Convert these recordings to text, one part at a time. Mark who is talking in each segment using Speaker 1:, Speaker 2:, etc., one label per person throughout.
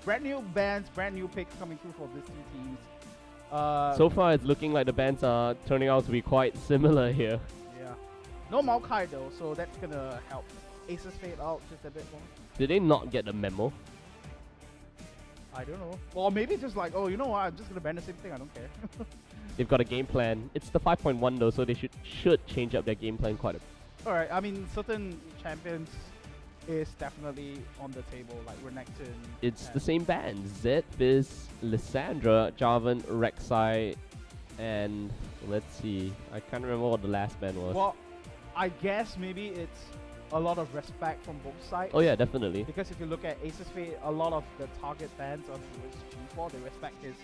Speaker 1: brand new bands, brand new picks coming through for these two teams.
Speaker 2: So far, it's looking like the bands are turning out to be quite similar here.
Speaker 1: Yeah. No Maokai though, so that's gonna help ASUS fade out just a bit more.
Speaker 2: Did they not get the memo?
Speaker 1: I don't know. Or maybe just like, oh, you know what? I'm just gonna ban the same thing. I don't care.
Speaker 2: They've got a game plan. It's the 5.1 though, so they should change up their game plan quite a bit.
Speaker 1: All right. I mean, certain champions is definitely on the table, like Renekton.
Speaker 2: It's the same band. Zed, Fizz, Lissandra, Jarvan, Rek'Sai, and let's see. I can't remember what the last band was.
Speaker 1: Well, I guess maybe it's a lot of respect from both sides.
Speaker 2: Oh yeah, definitely.
Speaker 1: Because if you look at ASUS Fate, a lot of the target bans on G4, they respect his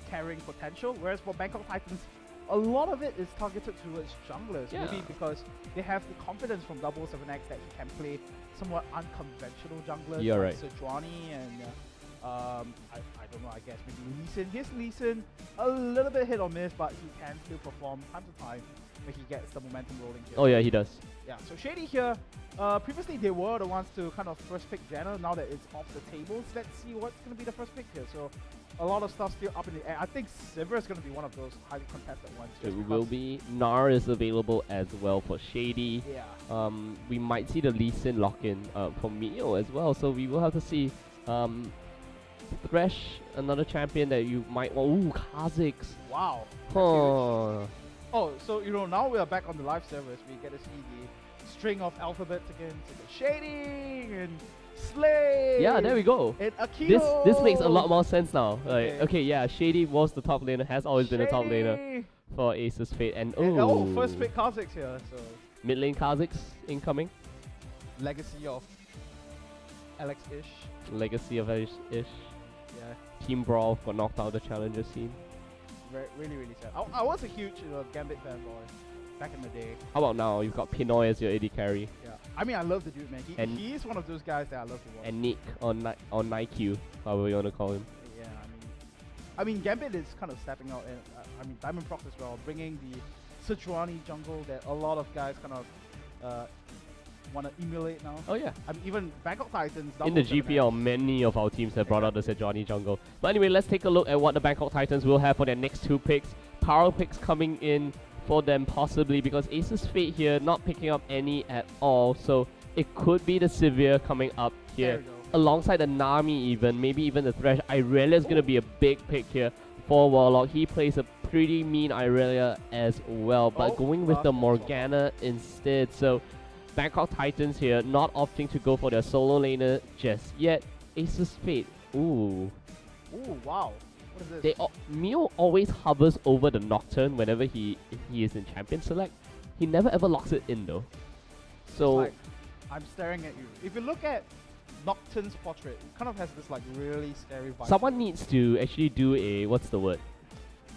Speaker 1: carrying potential, whereas for Bangkok Titans, a lot of it is targeted towards junglers.
Speaker 2: Yeah.
Speaker 1: Maybe because they have the confidence from 7X that he can play somewhat unconventional junglers
Speaker 2: You're
Speaker 1: like
Speaker 2: right.
Speaker 1: Sejuani and I don't know, I guess maybe Lee Sin. Here's Lee Sin, a little bit hit or miss, but he can still perform time to time when he gets the momentum rolling here.
Speaker 2: Oh yeah, he does.
Speaker 1: Yeah, so Shady here, previously they were the ones to kind of first pick Janna. Now that it's off the tables, let's see what's going to be the first pick here. So a lot of stuff still up in the air. I think Sivir is going to be one of those highly contested ones.
Speaker 2: It will be. Nar is available as well for Shady.
Speaker 1: Yeah.
Speaker 2: We might see the Lee Sin lock-in for Mio as well, so we will have to see. Thresh, another champion that you might want. Ooh, Kha'Zix.
Speaker 1: Wow.
Speaker 2: Huh.
Speaker 1: Oh, so you know, now we are back on the live servers. We get to see the string of alphabets again. So the Shady and Slay.
Speaker 2: Yeah, there we go.
Speaker 1: And Akito.
Speaker 2: This makes a lot more sense now. Like, okay, yeah, Shady was the top laner, has always been a top laner
Speaker 1: Shady.
Speaker 2: for ASUS Fate, and
Speaker 1: first pick Kha'Zix here. So
Speaker 2: mid lane Kha'Zix incoming.
Speaker 1: legacy of Alex-ish.
Speaker 2: Legacy of Ish.
Speaker 1: Yeah.
Speaker 2: Team Brawl got knocked out of the challenger scene.
Speaker 1: Really, really sad. I was a huge Gambit fanboy back in the day.
Speaker 2: How about now? You've got Pinoy as your AD carry.
Speaker 1: Yeah. I mean, I love the dude, man. He is one of those guys that I love to watch.
Speaker 2: And Nick on Nike, however you want to call him.
Speaker 1: Yeah, I mean, Gambit is kind of stepping out, and I mean, Diamond Prox as well, bringing the Sejuani jungle that a lot of guys kind of want to emulate now.
Speaker 2: Oh yeah.
Speaker 1: I mean, even Bangkok Titans.
Speaker 2: In the GPL, many of our teams have brought out the Sejuani jungle. But anyway, let's take a look at what the Bangkok Titans will have for their next two picks. Power picks coming in for them possibly, because ASUS Fate here not picking up any at all. So it could be the Sivir coming up here. Alongside the Nami even, maybe even the Thresh. Irelia is going to be a big pick here for Warlock. He plays a pretty mean Irelia as well, but going with the Morgana instead. So Bangkok Titans here not opting to go for their solo laner just yet. ASUS Fate. Ooh.
Speaker 1: Ooh, wow. What is this?
Speaker 2: Mio always hovers over the Nocturne whenever he is in Champion Select. He never ever locks it in though. So
Speaker 1: like, I'm staring at you. If you look at Nocturne's portrait, it kind of has this like really scary vibe.
Speaker 2: someone needs to actually do a, what's the word?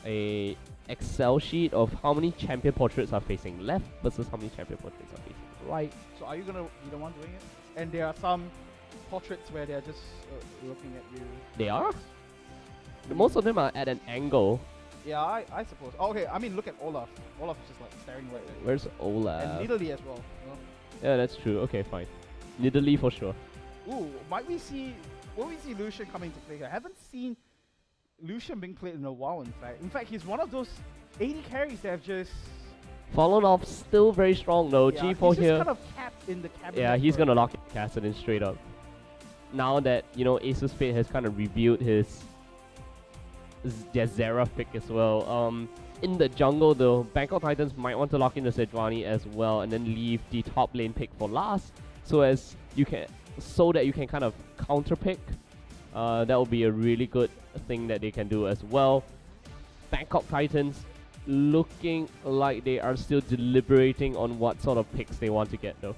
Speaker 2: A Excel sheet of how many champion portraits are facing left versus how many champion portraits are facing right.
Speaker 1: So are you gonna be the one doing it? And there are some portraits where they're just looking at you.
Speaker 2: They are? Most of them are at an angle.
Speaker 1: Yeah, I suppose. Oh, okay, I mean, look at Olaf. Olaf is just like staring right at you.
Speaker 2: Where's Olaf?
Speaker 1: And Nidalee as well. You know?
Speaker 2: Yeah, that's true. Okay, fine. Nidalee for sure.
Speaker 1: Ooh, will we see Lucian coming to play here? I haven't seen Lucian being played in a while, in fact. In fact, he's one of those 80 carries that have just
Speaker 2: Fallen off, still very strong though.
Speaker 1: Yeah,
Speaker 2: G4
Speaker 1: he's
Speaker 2: here.
Speaker 1: just kind of capped in the cabinet.
Speaker 2: Yeah, he's gonna lock Kassadin straight up. Now that, you know, ASUS Fate has kind of revealed their Zera pick as well. In the jungle though, Bangkok Titans might want to lock in the Sejuani as well and then leave the top lane pick for last, so that you can kind of counter pick. That will be a really good thing that they can do as well. Bangkok Titans looking like they are still deliberating on what sort of picks they want to get though.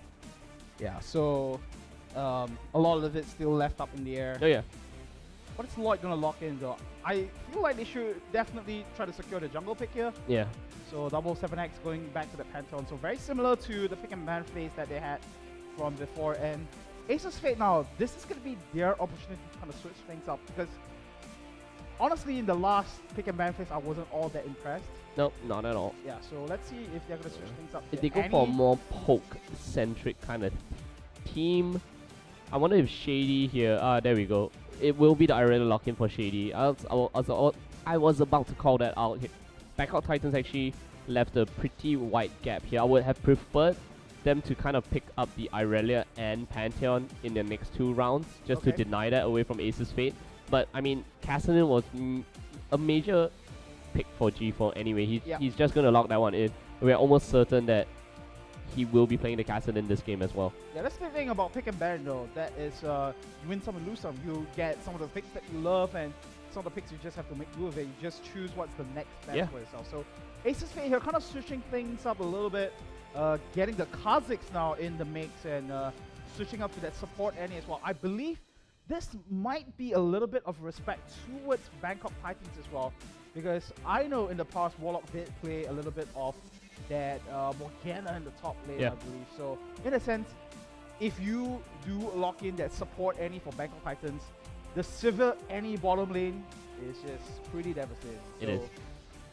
Speaker 1: Yeah, so a lot of it's still left up in the air.
Speaker 2: Oh yeah.
Speaker 1: What is Lloyd gonna lock in though? I feel like they should definitely try to secure the jungle pick here.
Speaker 2: Yeah.
Speaker 1: So 7X going back to the Pantheon. So very similar to the pick and ban phase that they had from before. And ASUS Fate now, this is gonna be their opportunity to kind of switch things up, because honestly in the last pick and ban phase I wasn't all that impressed.
Speaker 2: Nope, not at all.
Speaker 1: Yeah, so let's see if they're gonna switch things up.
Speaker 2: If they go for a more poke-centric kind of team, I wonder if Shady here. There we go. it will be the Irelia lock-in for Shady. I was about to call that out. Bangkok Titans actually left a pretty wide gap here. I would have preferred them to kind of pick up the Irelia and Pantheon in the next 2 rounds, just to deny that away from ASUS Fate. But I mean, Cassidy was a major pick for G4 anyway. He's just going to lock that one in. We're almost certain that he will be playing the Cassidy in this game as well.
Speaker 1: Yeah, that's the thing about pick and ban though. That is, you win some and lose some. You get some of the picks that you love, and some of the picks you just have to make do with it. You just choose what's the next best for yourself. So ASUS Fate here kind of switching things up a little bit, getting the Kazakhs now in the mix, and switching up to that support Annie as well. I believe this might be a little bit of respect towards Bangkok Titans as well, because I know in the past Warlock did play a little bit of that Morgana in the top lane, I believe. So in a sense, if you do lock in that support Annie for Bangkok Titans, the Sivir Annie bottom lane is just pretty devastating.
Speaker 2: It is.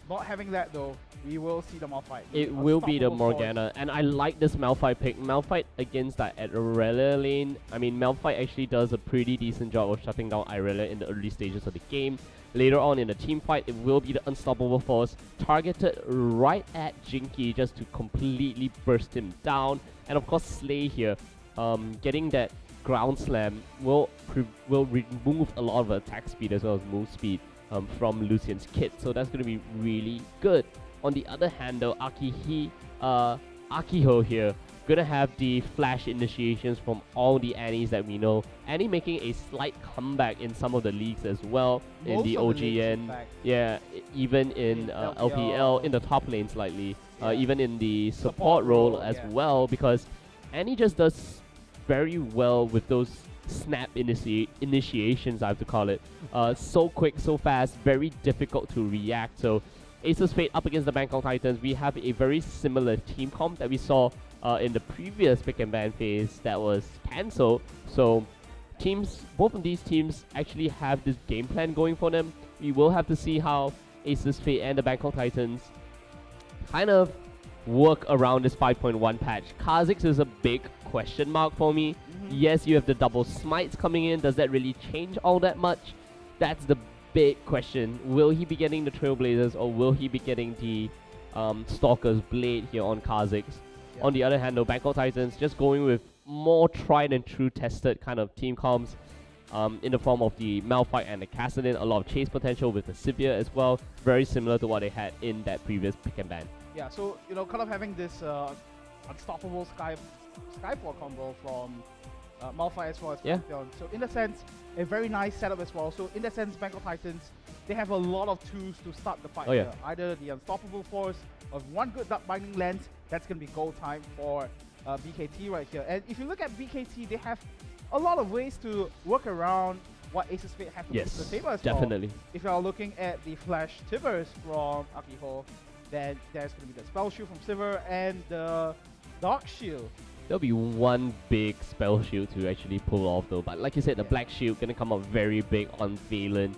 Speaker 1: Not having that though, we will see the Malphite.
Speaker 2: It will be the Morgana, and I like this Malphite pick. Malphite against that Irelia lane. I mean, Malphite actually does a pretty decent job of shutting down Irelia in the early stages of the game. Later on in the team fight, it will be the unstoppable force targeted right at Jinky just to completely burst him down. And of course, Slay here, getting that ground slam will remove a lot of attack speed as well as move speed from Lucian's kit. So that's going to be really good. On the other hand though, Akiho here, gonna have the flash initiations from all the Annies that we know. Annie making a slight comeback in some of the leagues as well. In the OGN, even in LPL, in the top lane slightly, even in the support role as well, because Annie just does very well with those snap initiations, I have to call it. So quick, so fast, very difficult to react. So ASUS Fate up against the Bangkok Titans, we have a very similar team comp that we saw in the previous pick and ban phase that was cancelled. So both of these teams actually have this game plan going for them. We will have to see how ASUS Fate and the Bangkok Titans kind of work around this 5.1 patch. Kazakhs is a big question mark for me. Yes, you have the double smites coming in. Does that really change all that much? That's the big question. Will he be getting the Trailblazers, or will he be getting the Stalker's Blade here on Kazakhs? On the other hand though, Bangkok Titans just going with more tried and true tested kind of team comms in the form of the Malphite and the Cassidy. A lot of chase potential with the Sivir as well. Very similar to what they had in that previous pick and ban.
Speaker 1: Yeah, so you know, kind of having this unstoppable Skyfall combo from Malphite as well as Pantheon. So in a sense, a very nice setup as well. So in that sense, Bangkok Titans, they have a lot of tools to start the fight here. Either the Unstoppable Force or one good Dark Binding Lens, that's going to be goal time for BKT right here. And if you look at BKT, they have a lot of ways to work around what ASUS Fate have to bring to the table as well. If you are looking at the Flash Tibers from Akiho, then there's going to be the Spell Shield from Sivir and the Dark Shield.
Speaker 2: There'll be one big spell shield to actually pull off though, but like you said, the black shield gonna come up very big on Valen.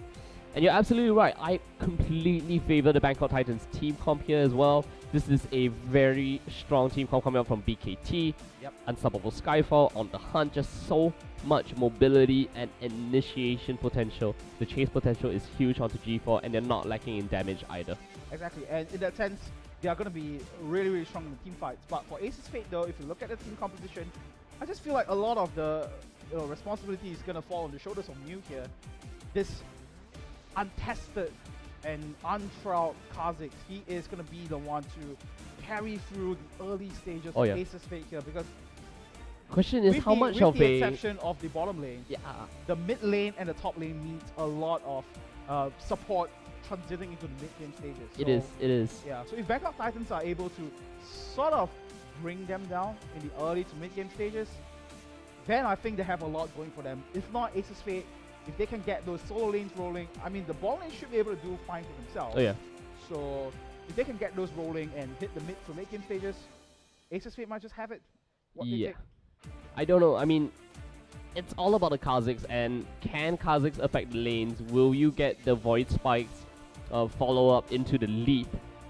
Speaker 2: And you're absolutely right, I completely favor the Bangkok Titans team comp here as well. This is a very strong team comp coming out from BKT. Unstoppable Skyfall, on the hunt, just so much mobility and initiation potential. The chase potential is huge onto G4, and they're not lacking in damage either.
Speaker 1: Exactly, and in that sense, they are going to be really, really strong in the team fights. But for ASUS Fate though, if you look at the team composition, I just feel like a lot of the responsibility is going to fall on the shoulders of Mew here. This untested and untried Kazakhs, he is going to be the one to carry through the early stages of ASUS Fate here, because
Speaker 2: question is how much of
Speaker 1: the exception of the bottom lane, the mid lane and the top lane needs a lot of support transiting into the mid-game stages. So
Speaker 2: it is.
Speaker 1: Yeah, so if Bangkok Titans are able to sort of bring them down in the early to mid-game stages, then I think they have a lot going for them. If not, ASUS Fate, if they can get those solo lanes rolling, I mean, the ball lane should be able to do fine for themselves. So if they can get those rolling and hit the mid to late game stages, ASUS Fate might just have it. What they take.
Speaker 2: I don't know. I mean, it's all about the Kazakhs, and can Kazakhs affect the lanes? Will you get the Void Spikes follow up into the leap?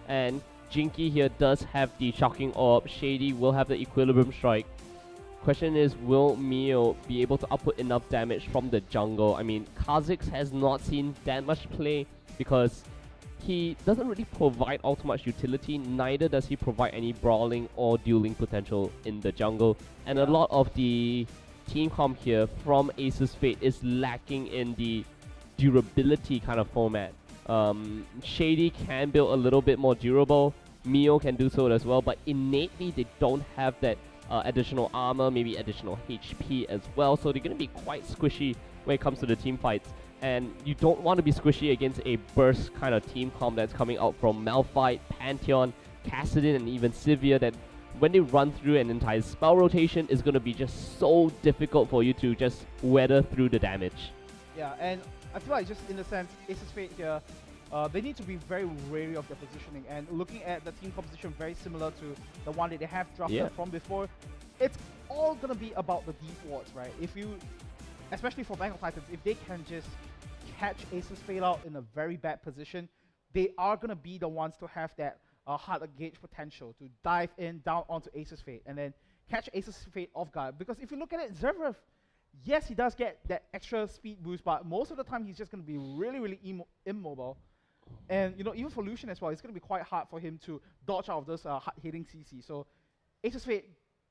Speaker 2: And Jinky here does have the Shocking Orb. Shady will have the Equilibrium Strike. Question is, will Mio be able to output enough damage from the jungle? I mean, Kha'Zix has not seen that much play because he doesn't really provide all too much utility, neither does he provide any brawling or dueling potential in the jungle. And a lot of the team comp here from ASUS Fate is lacking in the durability kind of format. Shady can build a little bit more durable, Mio can do so as well, but innately they don't have that additional armor, maybe additional HP as well, so they're going to be quite squishy when it comes to the team fights. And you don't want to be squishy against a burst kind of team comp that's coming out from Malphite, Pantheon, Kassadin, and even Sivir, that when they run through an entire spell rotation is going to be just so difficult for you to just weather through the damage.
Speaker 1: Yeah, and I feel like just in a sense, ASUS Fate here, they need to be very wary of their positioning, and looking at the team composition very similar to the one that they have drafted from before, it's all going to be about the deep wards, right? If you, especially for Bangkok Titans, if they can just catch ASUS Fate out in a very bad position, they are going to be the ones to have that hard gauge potential to dive in down onto ASUS Fate and then catch ASUS Fate off guard. Because if you look at it, Zverev, yes, he does get that extra speed boost, but most of the time he's just going to be really, really immobile. And you know, even for Lucian as well, it's going to be quite hard for him to dodge out of those hard-hitting CC. So ASUS Fate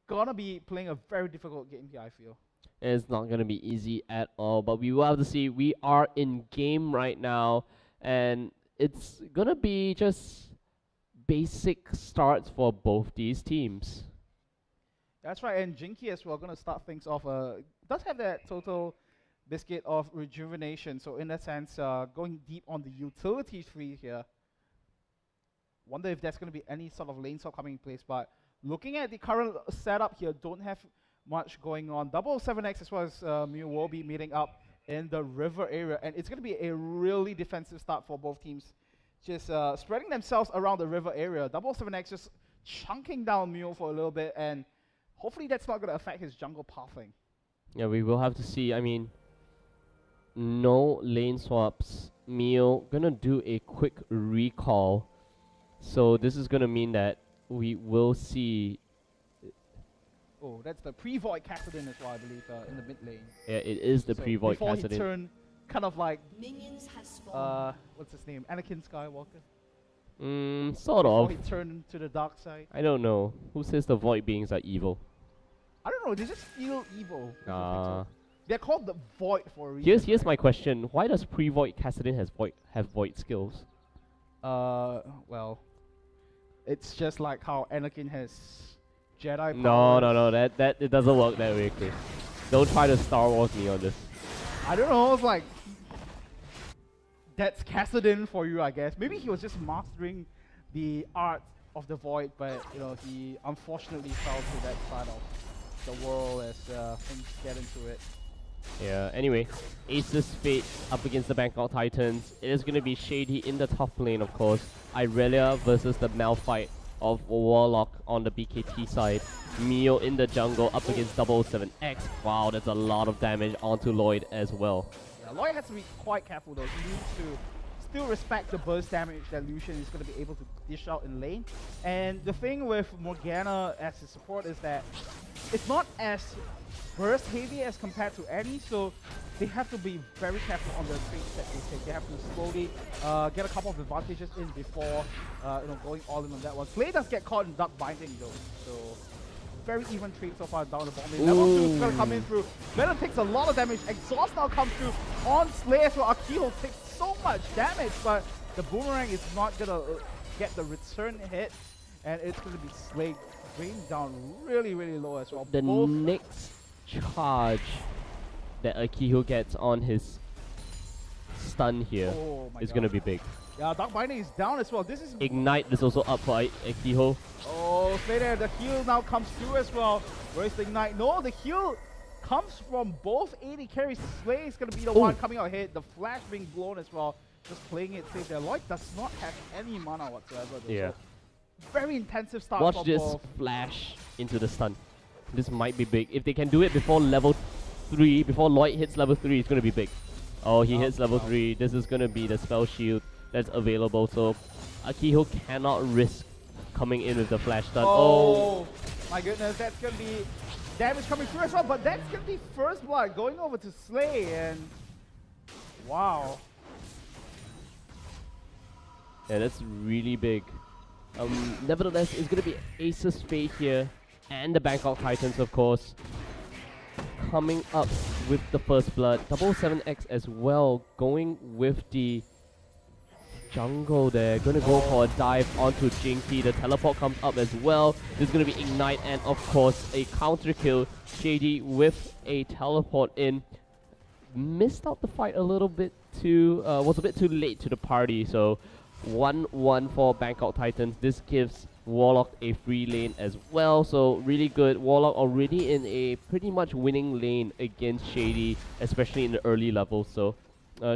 Speaker 1: gonna be playing a very difficult game here, I feel.
Speaker 2: It's not going to be easy at all, but we will have to see. We are in game right now, and it's going to be just basic starts for both these teams.
Speaker 1: That's right, and Jinky as well, going to start things off. Does have that total biscuit of rejuvenation, so in that sense, going deep on the utility tree here. Wonder if there's going to be any sort of lane swap coming in place, but looking at the current setup here, don't have much going on. 7X as well as Mew will be meeting up in the river area, and it's going to be a really defensive start for both teams. Just spreading themselves around the river area. 7X just chunking down Mew for a little bit, and hopefully that's not going to affect his jungle pathing.
Speaker 2: Yeah, we will have to see. I mean, no lane swaps. Mew gonna do a quick recall. So this is gonna mean that we will see.
Speaker 1: Oh, that's the pre-Void Kassadin as well, I believe, in the mid lane.
Speaker 2: Yeah, it is the pre-Void Kassadin.
Speaker 1: Before he turned kind of like, what's his name? Anakin Skywalker?
Speaker 2: Sort of.
Speaker 1: Before he turned to the dark side.
Speaker 2: I don't know. Who says the Void beings are evil?
Speaker 1: I don't know, they just feel evil. They're called the Void for a reason.
Speaker 2: Here's my question. Why does pre-Void Kassadin have Void skills?
Speaker 1: Well, it's just like how Anakin has Jedi powers.
Speaker 2: No, that it doesn't work that way, okay? Don't try to Star Wars me on this.
Speaker 1: I don't know, it's like, that's Kassadin for you, I guess. Maybe he was just mastering the art of the Void, but you know, he unfortunately fell to that side of the world as things get into it.
Speaker 2: Yeah, anyway, ASUS Fate up against the Bangkok Titans. It is going to be Shady in the top lane, of course. Irelia versus the Malphite of Warlock on the BKT side. Mio in the jungle up against 7X. Wow, that's a lot of damage onto Lloyd as well.
Speaker 1: Yeah, Lloyd has to be quite careful though. He needs to still respect the burst damage that Lucian is going to be able to dish out in lane. And the thing with Morgana as his support is that it's not as burst heavy as compared to Annie, so they have to be very careful on the traits that they take. They have to slowly get a couple of advantages in before going all in on that one. Slay does get caught in duck binding though, so very even trade so far down the bottom lane. Level 2 is going to come in through. Venom takes a lot of damage. Exhaust now comes through on Slay as well. Akiho takes so much damage, but the boomerang is not going to get the return hit, and it's going to be Slay bringing down really, really low as well.
Speaker 2: The next charge that Akiho gets on his stun here is going to be big.
Speaker 1: Yeah, Dark Binding is down as well. This is
Speaker 2: Ignite is also up for Akiho.
Speaker 1: Oh, stay there. The heal now comes through as well. Where's the Ignite? No, the heal comes from both AD carries. Slay is going to be the one coming out hit. The flash being blown as well. Just playing it safe there. Lloyd does not have any mana whatsoever. Though,
Speaker 2: yeah.
Speaker 1: So very intensive start.
Speaker 2: Watch this flash into the stun. This might be big. If they can do it before level 3, before Lloyd hits level 3, it's going to be big. Oh, he hits level 3. This is going to be the spell shield that's available. So Akiho cannot risk coming in with the flash stun.
Speaker 1: Oh my goodness, that's going to be damage coming through as well, but that's gonna be first blood going over to Slay, and wow.
Speaker 2: Yeah, that's really big. Nevertheless, it's gonna be ASUS Fate here, and the Bangkok Titans, of course, coming up with the first blood. 77X as well, going with the jungle there. Gonna go for a dive onto Jinky. The teleport comes up as well. There's gonna be Ignite and of course a counter kill. Shady with a teleport in. Missed out the fight a little bit too, was a bit too late to the party. So 1-1 for Bangkok Titans. This gives Warlock a free lane as well. So really good. Warlock already in a pretty much winning lane against Shady, especially in the early levels. So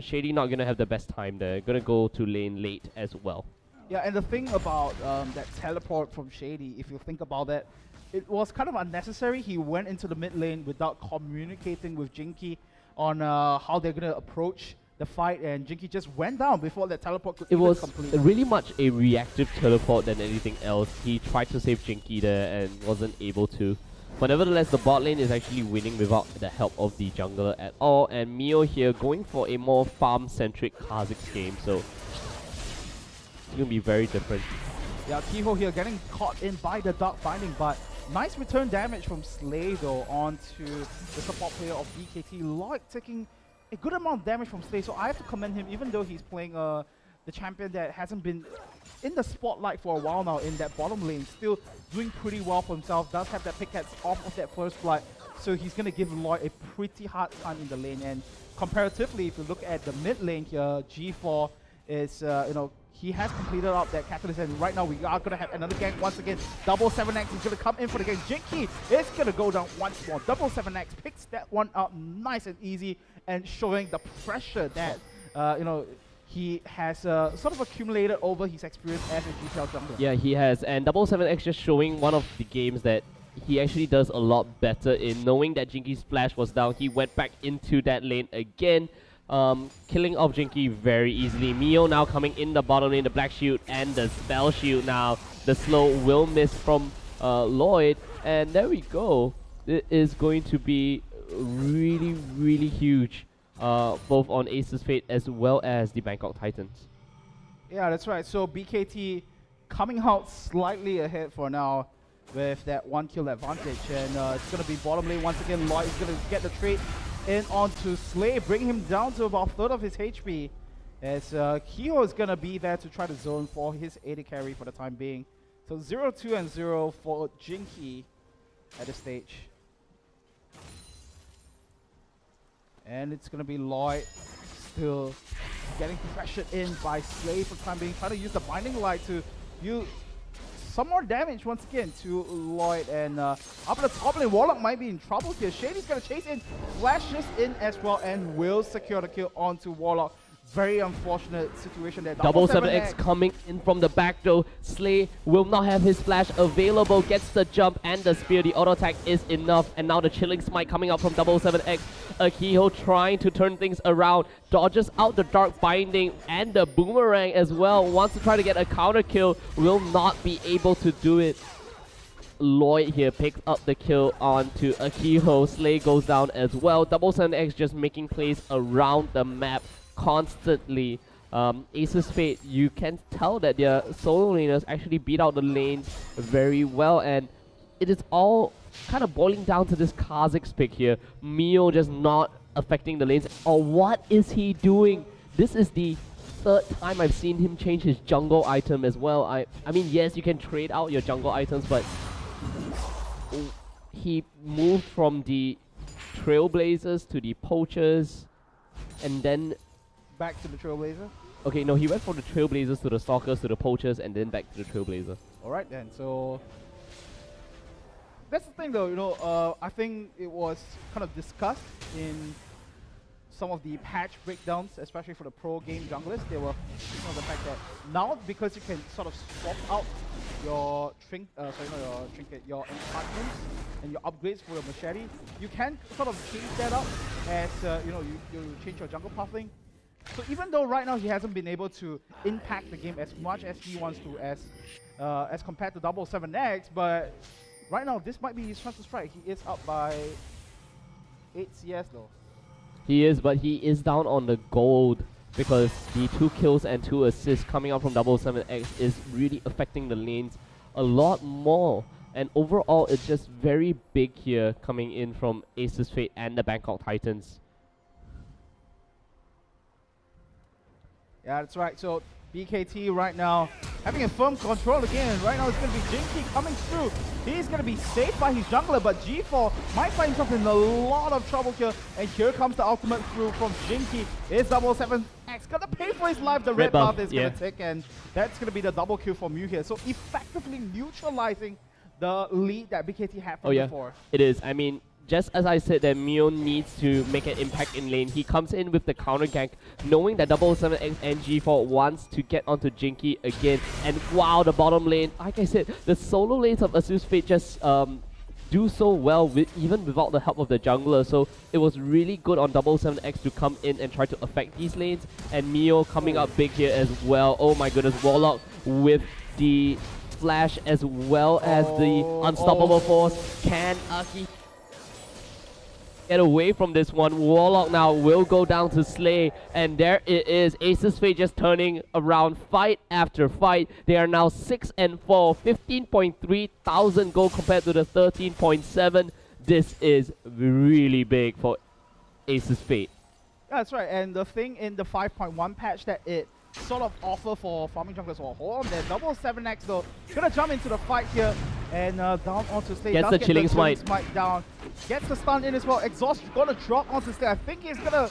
Speaker 2: Shady not gonna have the best time there. Gonna go to lane late as well.
Speaker 1: Yeah, and the thing about that teleport from Shady, if you think about that, it was kind of unnecessary. He went into the mid lane without communicating with Jinky on how they're gonna approach the fight, and Jinky just went down before that teleport could even complete.
Speaker 2: It was really much a reactive teleport than anything else. He tried to save Jinky there and wasn't able to. But nevertheless, the bot lane is actually winning without the help of the jungler at all. And Mio here going for a more farm-centric Kha'Zix game, so it's going to be very different.
Speaker 1: Yeah, Kiho here getting caught in by the Dark Binding, but nice return damage from Slay though onto the support player of BKT. Lloyd taking a good amount of damage from Slay, so I have to commend him, even though he's playing the champion that hasn't been in the spotlight for a while now in that bottom lane, still doing pretty well for himself, does have that pickaxe off of that first blood, so he's going to give Lloyd a pretty hard time in the lane. And comparatively, if you look at the mid lane here, G4 is, you know, he has completed up that catalyst, and right now we are going to have another gank once again. 77X is going to come in for the gank. Jinky is going to go down once more. 77X picks that one up nice and easy, and showing the pressure that, you know, he has sort of accumulated over his experience as a GPL jungler.
Speaker 2: Yeah, he has. And 77X just showing one of the games that he actually does a lot better in. Knowing that Jinky's flash was down, he went back into that lane again. Killing off Jinky very easily. Mio now coming in the bottom lane, the black shield and the spell shield now. The slow will miss from Lloyd. And there we go. It is going to be really, really huge. Both on ASUS Fate as well as the Bangkok Titans.
Speaker 1: Yeah, that's right. So BKT coming out slightly ahead for now with that 1 kill advantage. And it's going to be bottom lane once again. Lloyd is going to get the trade in onto Slay, bring him down to about 1/3 of his HP. As Kiho is going to be there to try to zone for his AD carry for the time being. So 0-2 and 0 for Jinky at this stage. And it's going to be Lloyd still getting pressured in by Slay for the time being, trying to use the Binding Light to use some more damage once again to Lloyd. And up at the top lane, Warlock might be in trouble here. Shady's going to chase in, flashes in as well, and will secure the kill onto Warlock. Very unfortunate situation there.
Speaker 2: 77X coming in from the back though. Slay will not have his flash available. Gets the jump and the spear. The auto attack is enough. And now the chilling smite coming out from 77X. Akiho trying to turn things around. Dodges out the dark binding and the boomerang as well. Wants to try to get a counter kill. Will not be able to do it. Lloyd here picks up the kill onto Akiho. Slay goes down as well. 77X just making plays around the map constantly. ASUS Fate, you can tell that their solo laners actually beat out the lanes very well, and it is all kind of boiling down to this Kha'Zix pick here. Mio just not affecting the lanes. Or what is he doing? This is the 3rd time I've seen him change his jungle item as well. I mean, yes, you can trade out your jungle items, but he moved from the Trailblazers to the Poachers, and then
Speaker 1: back to the Trailblazer.
Speaker 2: Okay, no, he went from the Trailblazers to the Stalkers to the Poachers and then back to the Trailblazer.
Speaker 1: Alright then, so that's the thing though, you know, I think it was kind of discussed in some of the patch breakdowns, especially for the pro game junglers. They were speaking of the fact that now, because you can sort of swap out your your enchantments and your upgrades for your machete, you can sort of change that up as you know, you change your jungle pathing. So even though right now he hasn't been able to impact the game as much as he wants to, as compared to 77X, but right now, this might be his chance to strike. He is up by 8 CS though.
Speaker 2: He is, but he is down on the gold because the 2 kills and 2 assists coming out from 7X is really affecting the lanes a lot more. And overall, it's just very big here coming in from ASUS Fate and the Bangkok Titans.
Speaker 1: Yeah, that's right. So BKT right now having a firm control again. Right now it's going to be Jinky coming through. He's going to be saved by his jungler, but G4 might find himself in a lot of trouble here. And here comes the ultimate through from Jinky. It's 7X going to pay for his life. The red buff is going to tick, and that's going to be the double kill for Mew here. So effectively neutralizing the lead that BKT had from before.
Speaker 2: It is. I mean, just as I said that Mio needs to make an impact in lane, he comes in with the counter gank, knowing that 7X and G4 wants to get onto Jinky again. And wow, the bottom lane, like I said, the solo lanes of ASUS Fate just do so well even without the help of the jungler. So it was really good on 7X to come in and try to affect these lanes. And Mio coming up big here as well. Oh my goodness, Warlock with the flash as well as the unstoppable force. Can Aki get away from this one? Warlock now will go down to slay, and there it is. ASUS Fate just turning around fight after fight. They are now 6 and 4, 15.3 thousand gold compared to the 13.7. This is really big for ASUS Fate.
Speaker 1: That's right, and the thing in the 5.1 patch that it sort of offer for farming junglers. So hold on there. 7X though gonna jump into the fight here and down onto Slay.
Speaker 2: Gets the chilling smite
Speaker 1: down. Gets the stun in as well. Exhaust gonna drop onto Slay. I think he's gonna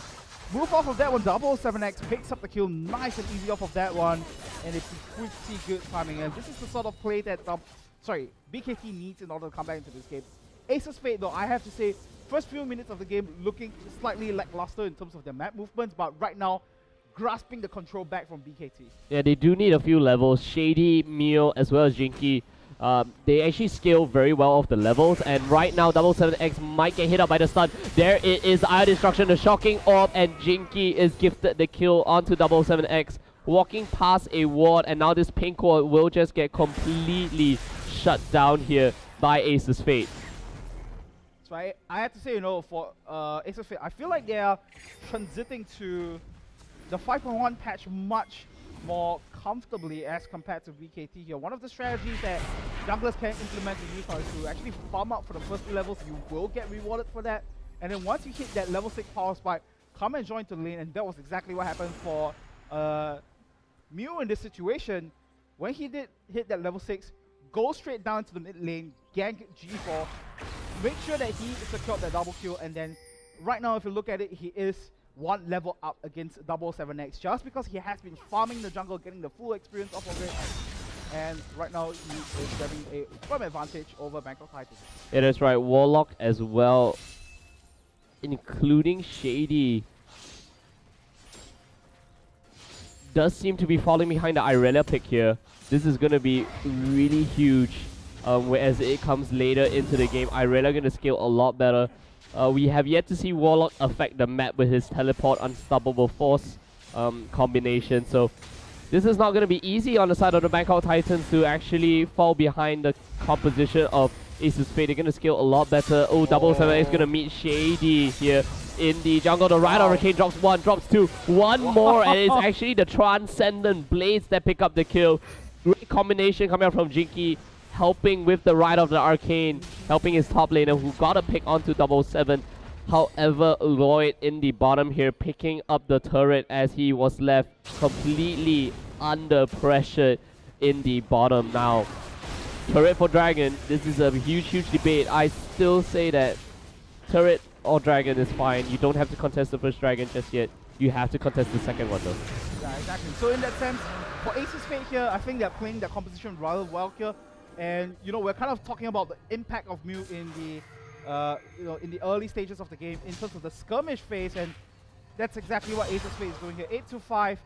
Speaker 1: move off of that one. 7X picks up the kill nice and easy off of that one, and it's pretty good timing. And this is the sort of play that BKT needs in order to come back into this game. ASUS Fate though, I have to say, first few minutes of the game looking slightly lackluster in terms of their map movements, but right now grasping the control back from BKT. Yeah,
Speaker 2: they do need a few levels. Shady, Mio, as well as Jinky, they actually scale very well off the levels, and right now 7X might get hit up by the stun. There it is, Ire Destruction, the shocking orb, and Jinky is gifted the kill onto 7X, walking past a ward, and now this pink ward will just get completely shut down here by ASUS Fate.
Speaker 1: So I have to say, you know, for ASUS Fate, I feel like they are transiting to the 5.1 patch much more comfortably as compared to BKT here. One of the strategies that junglers can implement in use is to actually farm up for the first 2 levels. You will get rewarded for that. And then once you hit that level 6 power spike, come and join to the lane. And that was exactly what happened for Mew in this situation. When he did hit that level 6, go straight down to the mid lane, gank G4, make sure that he secured that double kill. And then right now, if you look at it, he is 1 level up against 7X just because he has been farming the jungle, getting the full experience off of it. And right now he is having a firm advantage over Bangkok Titans.
Speaker 2: It is right. Warlock as well, including Shady, does seem to be falling behind the Irelia pick here. This is going to be really huge. Whereas it comes later into the game, Irelia going to scale a lot better. We have yet to see Warlock affect the map with his teleport unstoppable force combination. So this is not going to be easy on the side of the Bangkok Titans to actually fall behind the composition of ASUS Fate. They're going to scale a lot better. Oh, 7X is going to meet Shady here in the jungle. The Ride Arcane drops 1, drops 2, 1 more, and it's actually the Transcendent Blades that pick up the kill. Great combination coming out from Jinky, helping with the Ride of the Arcane, helping his top laner who got a pick onto 7. However, Lloyd in the bottom here picking up the turret as he was left completely under pressure in the bottom now. Turret for Dragon, this is a huge debate. I still say that turret or Dragon is fine. You don't have to contest the first Dragon just yet. You have to contest the second one though.
Speaker 1: Yeah, exactly. So in that sense, for ASUS Fate here, I think they're playing their composition rather well here. And you know, we're kind of talking about the impact of Mew in the in the early stages of the game in terms of the skirmish phase, and that's exactly what ASUS Fate is doing here. 8-5.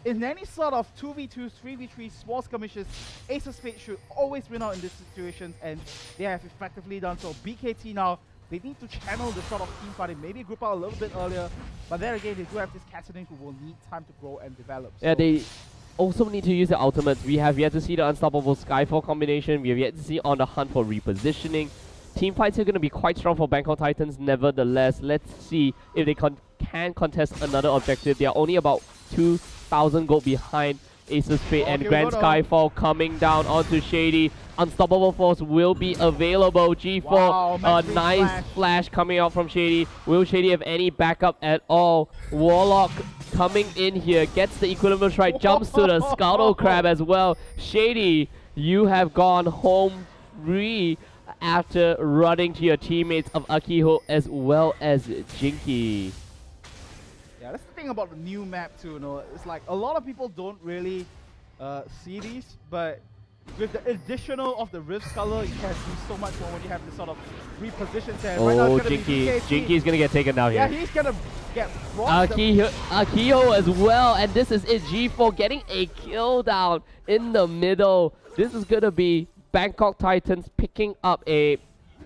Speaker 1: In any sort of 2v2, 3v3 small skirmishes, ASUS Fate should always win out in these situations, and they have effectively done so. BKT now, they need to channel the sort of team fighting, maybe group out a little bit earlier, but then again, they do have this Cassidy who will need time to grow and develop.
Speaker 2: Yeah,
Speaker 1: so
Speaker 2: also need to use the ultimates. We have yet to see the unstoppable Skyfall combination. We have yet to see On the Hunt for repositioning. Team fights are going to be quite strong for Bangkok Titans. Nevertheless, let's see if they can contest another objective. They are only about 2,000 gold behind ASUS Fate, and Grand Skyfall coming down onto Shady. Unstoppable Force will be available. G4,
Speaker 1: wow,
Speaker 2: nice flash coming out from Shady. Will Shady have any backup at all? Warlock coming in here, gets the Equilibrium Strike, jumps to the Scuttle Crab as well. Shady, you have gone home free after running to your teammates of Akiho as well as Jinky.
Speaker 1: Yeah, that's the thing about the new map too, you know. It's like a lot of people don't really see these, but with the additional of the Rift color, you can do so much more when you have this sort of reposition there. Right now,
Speaker 2: Jinky's gonna get taken down here.
Speaker 1: Yeah, he's gonna get rocked.
Speaker 2: Akiho as well, and this is it. G4 getting a kill down in the middle. This is gonna be Bangkok Titans picking up a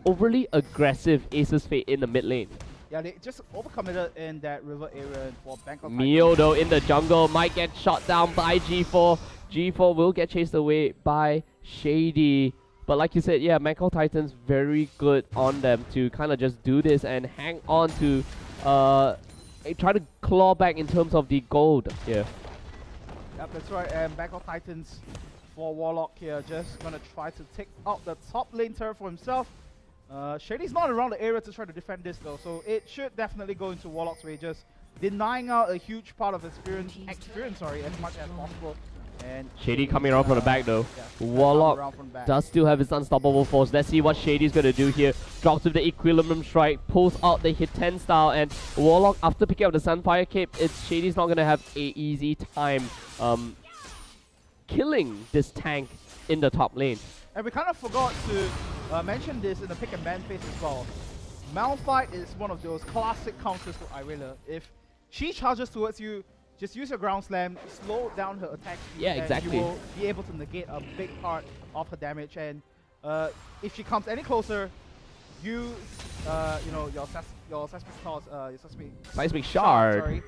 Speaker 2: overly aggressive ASUS Fate in the mid lane.
Speaker 1: Yeah, they just overcommitted in that river area for Bangkok.
Speaker 2: Mio though in the jungle might get shot down by G4. G4 will get chased away by Shady. But like you said, yeah, Bangkok Titans very good on them to kind of just do this and hang on to try to claw back in terms of the gold here.
Speaker 1: Yep, that's right. And Bangkok Titans for Warlock here just gonna try to take out the top lane turret for himself. Shady's not around the area to try to defend this though, so it should definitely go into Warlock's way, just denying out a huge part of experience as much as possible. And
Speaker 2: Shady coming around from the back though. Yeah, Warlock does still have his unstoppable force. Let's see what Shady's gonna do here. Drops with the Equilibrium Strike, pulls out the hit 10 style, and Warlock, after picking up the Sunfire Cape, Shady's not gonna have a easy time killing this tank in the top lane.
Speaker 1: And we kind of forgot to mention this in the pick and ban phase as well. Malphite is one of those classic counters for Irelia. If she charges towards you, just use your ground slam, slow down her attack speed, and you will be able to negate a big part of her damage. And if she comes any closer, use your
Speaker 2: seismic shard,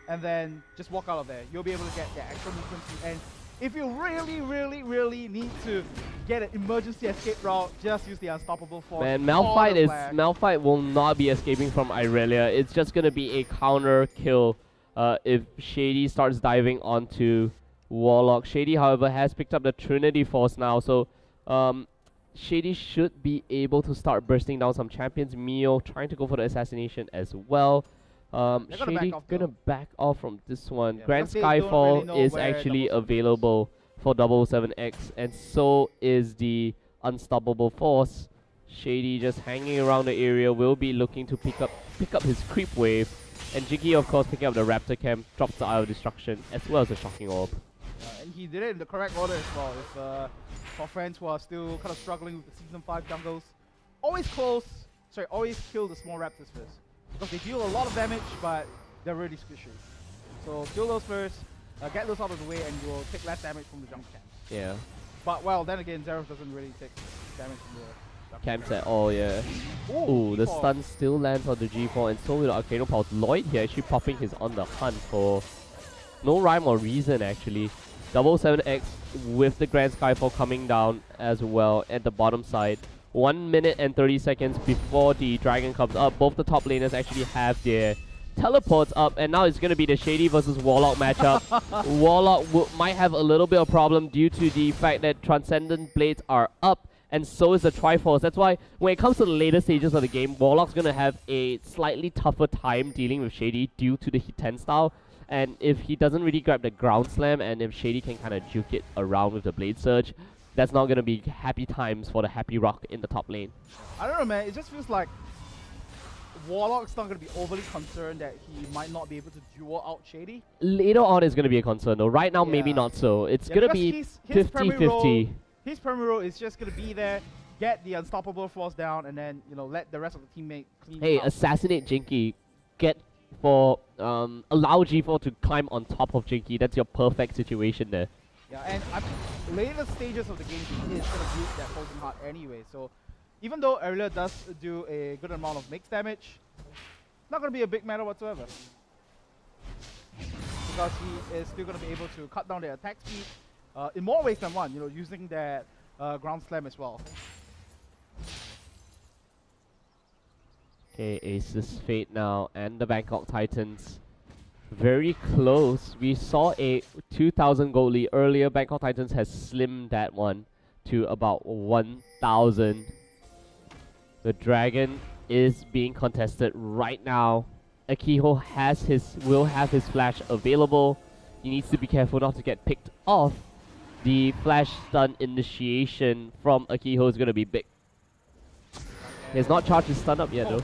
Speaker 1: and then just walk out of there. You'll be able to get the extra movement speed. And if you really need to get an emergency escape route, just use the Unstoppable Force.
Speaker 2: Man, Malphite will not be escaping from Irelia. It's just gonna be a counter kill if Shady starts diving onto Warlock. Shady, however, has picked up the Trinity Force now, so Shady should be able to start bursting down some champions. Mio trying to go for the assassination as well. Shady gonna back off from this one. Yeah, Grand Skyfall really is actually available for 7X, and so is the Unstoppable Force. Shady just hanging around the area, will be looking to pick up his creep wave, and Jinky of course picking up the Raptor Camp, drops the Eye of Destruction as well as the Shocking Orb.
Speaker 1: And he did it in the correct order as well. If for friends who are still kind of struggling with the Season 5 jungles, always kill the small raptors first. Because they deal a lot of damage, but they're really squishy. So kill those first, get those out of the way, and you'll take less damage from the jump camps.
Speaker 2: Yeah.
Speaker 1: But well, then again, Zeref doesn't really take damage from the
Speaker 2: camps at all, yeah. Ooh, the stun still lands on the G4, and so will the Arcano Pulse. Lloyd here actually popping his On the Hunt for no rhyme or reason actually. 7X with the Grand Skyfall coming down as well at the bottom side. 1 minute and 30 seconds before the dragon comes up. Both the top laners actually have their teleports up, and now it's going to be the Shady versus Warlock matchup. Warlock might have a little bit of problem due to the fact that Transcendent Blades are up, and so is the Triforce. That's why when it comes to the later stages of the game, Warlock's going to have a slightly tougher time dealing with Shady due to the hit 10 style. And if he doesn't really grab the ground slam, and if Shady can kind of juke it around with the Blade Surge, that's not going to be happy times for the Happy Rock in the top lane.
Speaker 1: I don't know, man. It just feels like Warlock's not going to be overly concerned that he might not be able to duel out Shady.
Speaker 2: Later on, it's going to be a concern, though. Right now, maybe not so. It's going to be 50-50.
Speaker 1: His primary role is just going to be there, get the Unstoppable Force down, and then, you know, let the rest of the teammate clean
Speaker 2: Hey,
Speaker 1: out.
Speaker 2: Assassinate Jinky. Allow G4 to climb on top of Jinky. That's your perfect situation there.
Speaker 1: Yeah, and later stages of the game, he is going to use that Frozen Heart anyway. So even though Irelia does do a good amount of mixed damage, not going to be a big matter whatsoever. because he is still going to be able to cut down their attack speed in more ways than one, using that ground slam as well.
Speaker 2: Okay, ASUS Fate now and the Bangkok Titans. Very close. We saw a 2,000 gold lead earlier. Bangkok Titans has slimmed that one to about 1,000. The Dragon is being contested right now. Akiho will have his flash available. He needs to be careful not to get picked off. The flash stun initiation from Akiho is going to be big. He has not charged his stun up yet though.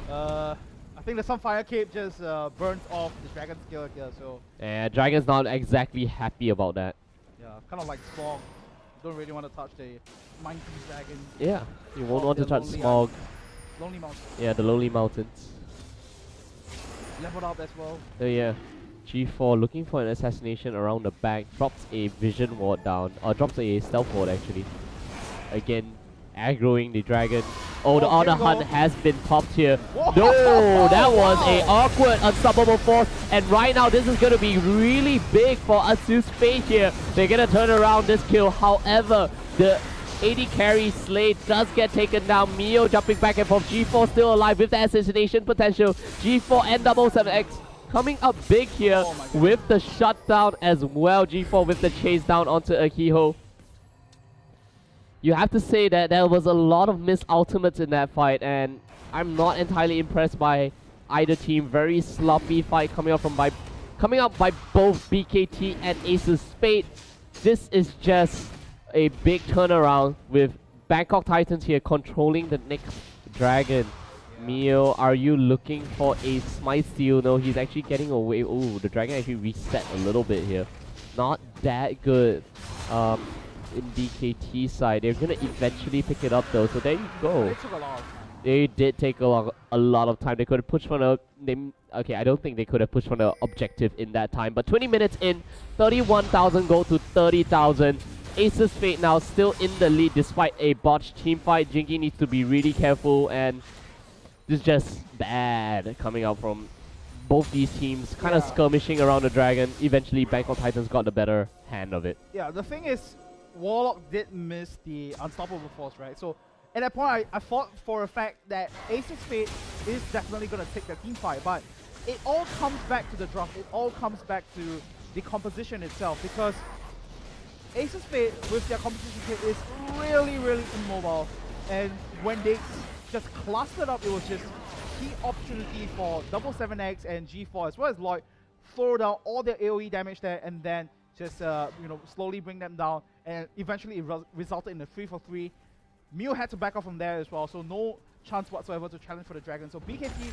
Speaker 1: I think the Sunfire Cape just burns off the Dragon skill here, so...
Speaker 2: Yeah, Dragon's not exactly happy about that.
Speaker 1: Yeah, kind of like Smog. Don't really want to touch the Mighty Dragon.
Speaker 2: Yeah, you won't want to touch Smog.
Speaker 1: Lonely Mountain.
Speaker 2: Yeah, the Lonely Mountains.
Speaker 1: Leveled up as well.
Speaker 2: Yeah. G4 looking for an assassination around the back. Drops a vision ward down. Or drops a stealth ward actually. Again, aggroing the Dragon. Oh, the Honor Hunt has been popped here.
Speaker 1: Whoa.
Speaker 2: No, that was a awkward unstoppable force. And right now, this is going to be really big for ASUS Fate here. They're going to turn around this kill. However, the AD carry Slade does get taken down. Mio jumping back and forth. G4 still alive with the assassination potential. G4 and 7X coming up big here with the shutdown as well. G4 with the chase down onto Akiho. You have to say that there was a lot of missed ultimates in that fight, and I'm not entirely impressed by either team. Very sloppy fight coming up by both BKT and ASUS Fate. This is just a big turnaround with Bangkok Titans here controlling the next Dragon. Yeah. Mio, are you looking for a smite steal? No, he's actually getting away. Ooh, the Dragon actually reset a little bit here. Not that good. In BKT side, they're gonna eventually pick it up though. So there you go.
Speaker 1: They took a lot of time.
Speaker 2: They did take a lot of time. They could have pushed for the. Okay, I don't think they could have pushed for the objective in that time. But 20 minutes in, 31,000 gold to 30,000. ASUS Fate now still in the lead despite a botched team fight. Jinky needs to be really careful, and this is just bad coming out from both these teams. Kind of skirmishing around the Dragon. Eventually, Bangkok Titans got the better hand of it.
Speaker 1: Yeah, the thing is, Warlock did miss the unstoppable force, right? So at that point, I thought for a fact that ASUS Fate is definitely going to take the team fight, but it all comes back to the draft. It all comes back to the composition itself, because ASUS Fate with their composition kit is really, really immobile, and when they just clustered up, it was just key opportunity for 7X and G4 as well as Lloyd throw down all their AoE damage there, and then just slowly bring them down, and eventually it resulted in a 3-for-3. Mio had to back off from there as well, so no chance whatsoever to challenge for the Dragon. So BKT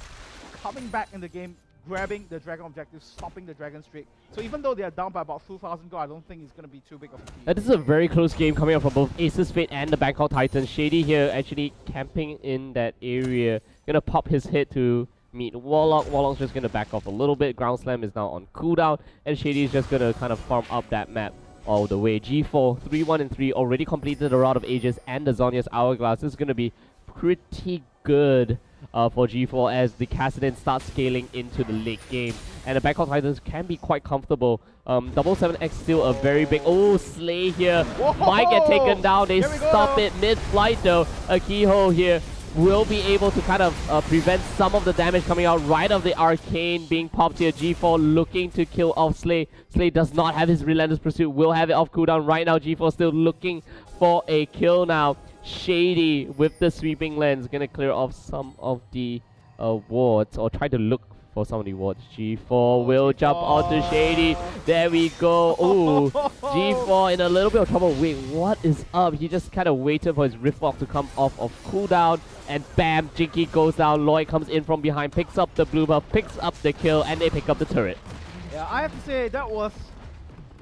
Speaker 1: coming back in the game, grabbing the Dragon objective, stopping the Dragon streak. So even though they are down by about 2,000 gold, I don't think it's going to be too big of a deal.
Speaker 2: This is a very close game coming up from both ASUS Fate and the Bangkok Titans. Shady here actually camping in that area. Gonna pop his head to meet Warlock. Warlock's just gonna back off a little bit. Ground Slam is now on cooldown, and Shady is just gonna kind of farm up that map all the way. G4, 3-1 and 3, already completed the Rod of Ages and the Zhonya's Hourglass. This is gonna be pretty good for G4 as the Kassadin starts scaling into the late game, and the Bangkok Titans can be quite comfortable. 7X still a very big. Oh, Slay here. Whoa! Might get taken down. They stop it mid-flight though. Akiho here will be able to kind of prevent some of the damage coming out right of the Arcane being popped here. G4 looking to kill off Slay. Slay does not have his Relentless Pursuit, will have it off cooldown right now. G4 still looking for a kill now. Shady with the sweeping lens, gonna clear off some of the wards, or try to look for some of the wards. G4 will jump onto Shady. There we go. Ooh, G4 in a little bit of trouble. Wait, what is up? He just kind of waited for his Riftwalk to come off of cooldown, and bam, Jinky goes down. Lloyd comes in from behind, picks up the blue buff, picks up the kill, and they pick up the turret.
Speaker 1: Yeah, I have to say that was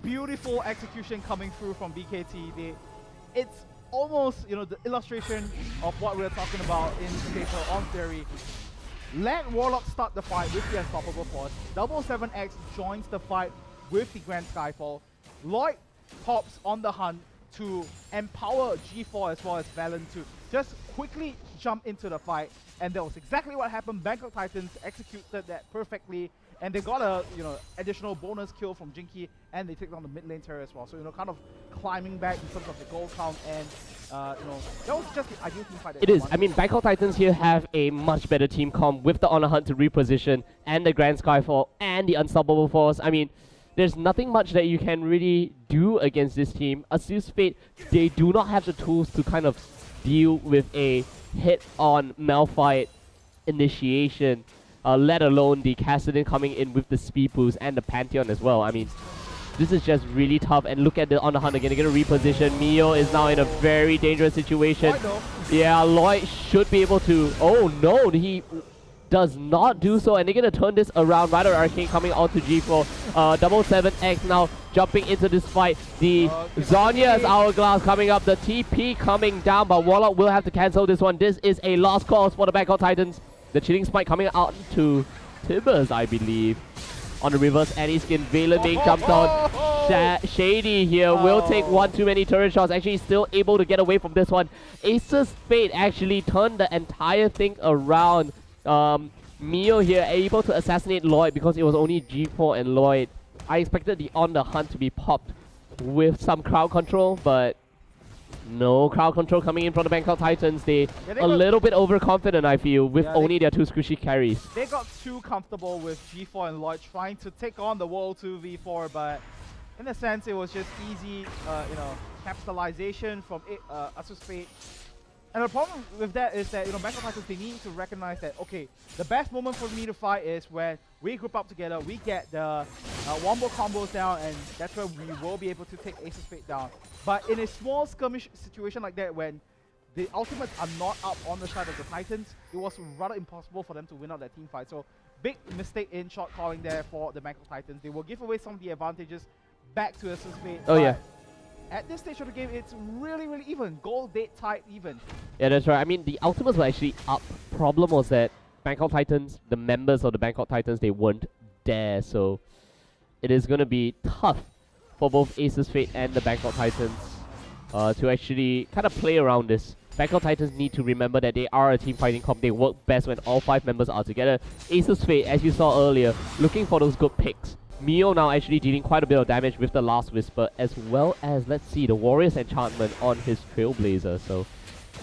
Speaker 1: beautiful execution coming through from BKT. It's almost, the illustration of what we're talking about in paper on theory. Let Warlock start the fight with the Unstoppable Force. 7X joins the fight with the Grand Skyfall. Lloyd pops on the hunt to empower G4 as well as Valen to just quickly jump into the fight. And that was exactly what happened. Bangkok Titans executed that perfectly. and they got a additional bonus kill from Jinky, and they take down the mid lane turret as well. So kind of climbing back in terms of the gold count, and that was just the ideal team fight.
Speaker 2: It is. I mean, Bangkok Titans here have a much better team comp with the Honor Hunt to reposition, and the Grand Skyfall, and the Unstoppable Force. I mean, there's nothing much that you can really do against this team. ASUS Fate, they do not have the tools to kind of deal with a hit-on Malphite initiation, let alone the Kassadin coming in with the speed boost and the Pantheon as well. I mean, this is just really tough. And look at the On the Hunt again. They're going to reposition. Mio is now in a very dangerous situation. Yeah, Lloyd should be able to... Oh no, he does not do so. And they're going to turn this around. Rider Arcane coming onto G4. 77X now jumping into this fight. The Zonya's Hourglass coming up. The TP coming down. But Warlock will have to cancel this one. This is a lost cause for the Bangkok Titans. The Chilling Spike coming out to Tibbers, I believe. On the reverse anti-skin, Valen being jumped on. Shady here will take one too many turret shots. Actually still able to get away from this one. ASUS Fate actually turned the entire thing around. Mio here able to assassinate Lloyd because it was only G4 and Lloyd. I expected the On the Hunt to be popped with some crowd control, but no crowd control coming in from the Bangkok Titans. They a little bit overconfident, I feel, with only their two squishy carries.
Speaker 1: They got too comfortable with G4 and Lloyd trying to take on the World 2v4, but in a sense, it was just easy, capitalization from ASUS Fate. And the problem with that is that, Bangkok Titans, they need to recognize that, okay, the best moment for me to fight is when we group up together, we get the wombo combos down, and that's where we will be able to take ASUS Fate down. But in a small skirmish situation like that, when the ultimates are not up on the side of the Titans, it was rather impossible for them to win out that team fight. So, big mistake in shot calling there for the Bangkok Titans. They will give away some of the advantages back to ASUS Fate.
Speaker 2: Oh yeah.
Speaker 1: At this stage of the game, it's really, really even. Goal date tight even.
Speaker 2: Yeah, that's right. I mean, the ultimates were actually up. Problem was that Bangkok Titans, the members of the Bangkok Titans, they weren't there. So it is going to be tough for both ASUS Fate and the Bangkok Titans to actually kind of play around this. Bangkok Titans need to remember that they are a team fighting comp. They work best when all 5 members are together. ASUS Fate, as you saw earlier, looking for those good picks. Mio now actually dealing quite a bit of damage with the Last Whisper, as well as, let's see, the Warrior's Enchantment on his Trailblazer. So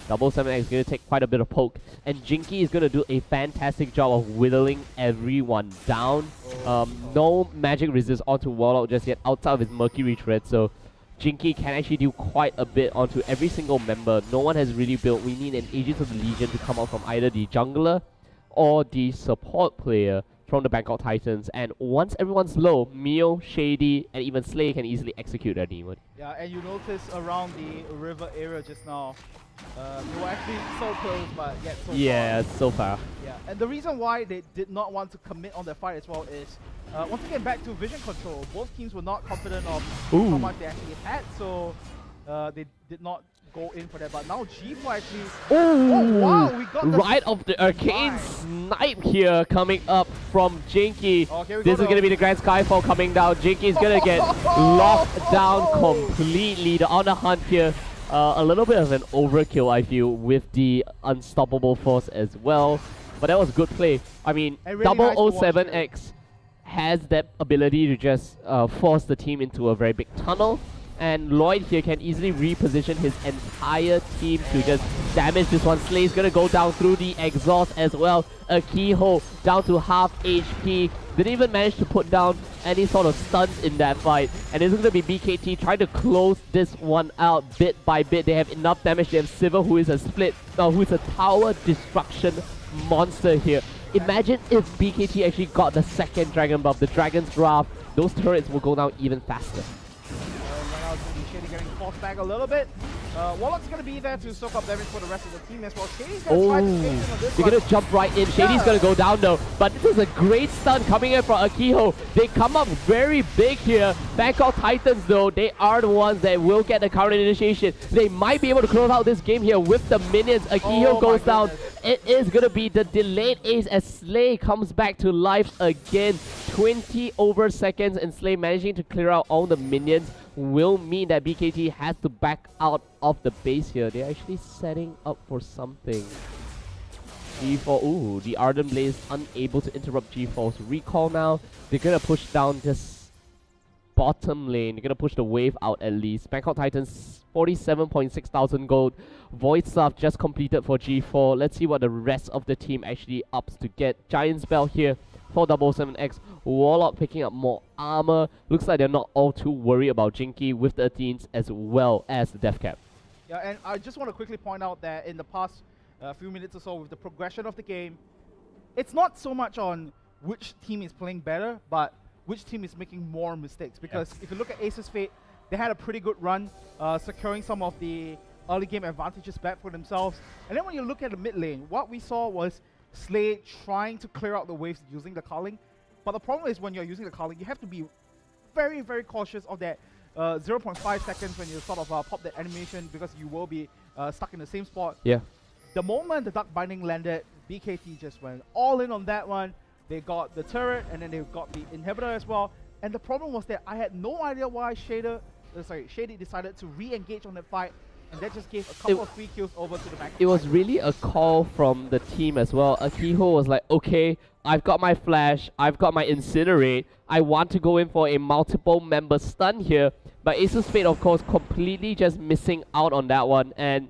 Speaker 2: 77X is going to take quite a bit of poke. And Jinky is going to do a fantastic job of whittling everyone down. No magic resist onto Warlock just yet outside of his Mercury Thread. So Jinky can actually do quite a bit onto every single member. No one has really built. We need an Agent of the Legion to come out from either the jungler or the support player from the Bangkok Titans. And once everyone's low, Mio, Shady, and even Slay can easily execute their demon.
Speaker 1: Yeah, and you notice around the river area just now, they were actually so close, but yet so far.
Speaker 2: Yeah, so far.
Speaker 1: Yeah, and the reason why they did not want to commit on their fight as well is, once again, back to vision control. Both teams were not confident of how much they actually had, so they did not go in for that. But now G4 actually... Oh, wow, we got
Speaker 2: right of the arcane snipe here coming up from Jinky. This is going to be the Grand Skyfall coming down. Jinky is going to get locked down completely. The On the Hunt here, a little bit of an overkill, I feel, with the Unstoppable Force as well. But that was good play. I mean, really 007X has that ability to just force the team into a very big tunnel. And Lloyd here can easily reposition his entire team to just damage this one. Slay's gonna go down through the exhaust as well. A keyhole down to half HP. Didn't even manage to put down any sort of stuns in that fight. And it's gonna be BKT trying to close this one out bit by bit. They have enough damage. They have Sivir, who is a who is a tower destruction monster here. Imagine if BKT actually got the second Dragon buff, the Dragon's Wrath. Those turrets will go down even faster.
Speaker 1: Shady getting forced back a little bit. Warlock's going to be there to soak up damage for the rest of the team as well. Shady's going to try to chase him on this
Speaker 2: They're going to jump right in. Shady's going to go down though. But this is a great stun coming in from Akiho. They come up very big here. Bangkok Titans though, they are the ones that will get the counter initiation. They might be able to close out this game here with the minions. Akiho goes down. It is going to be the delayed ace as Slay comes back to life again. 20 over seconds and Slay managing to clear out all the minions will mean that BKT has to back out of the base here. They're actually setting up for something. G4, ooh, the Ardent Blaze unable to interrupt G4's recall now. They're gonna push down this bottom lane. They're gonna push the wave out at least. Bangkok Titans 47.6 thousand gold. Void Staff just completed for G4. Let's see what the rest of the team actually ups to get. Giant Spell here for 777X. Warlock picking up more armor. Looks like they're not all too worried about Jinky with the Athenes as well as the Death Cap.
Speaker 1: Yeah, and I just want to quickly point out that in the past few minutes or so with the progression of the game, it's not so much on which team is playing better, but which team is making more mistakes. Because if you look at ASUS Fate, they had a pretty good run, securing some of the early game advantages back for themselves. And then when you look at the mid lane, what we saw was Slade trying to clear out the waves using the culling. But the problem is when you're using the culling, you have to be very, very cautious of that 0.5 seconds when you sort of pop that animation, because you will be stuck in the same spot.
Speaker 2: Yeah.
Speaker 1: The moment the Duck Binding landed, BKT just went all in on that one. They got the turret and then they got the inhibitor as well. And the problem was that I had no idea why Shady decided to re-engage on that fight, and that just gave a couple of free kills over to the back.
Speaker 2: It was really a call from the team as well. Akiho was like, okay, I've got my flash, I've got my incinerate, I want to go in for a multiple member stun here. But ASUS Fate, of course, completely just missing out on that one, and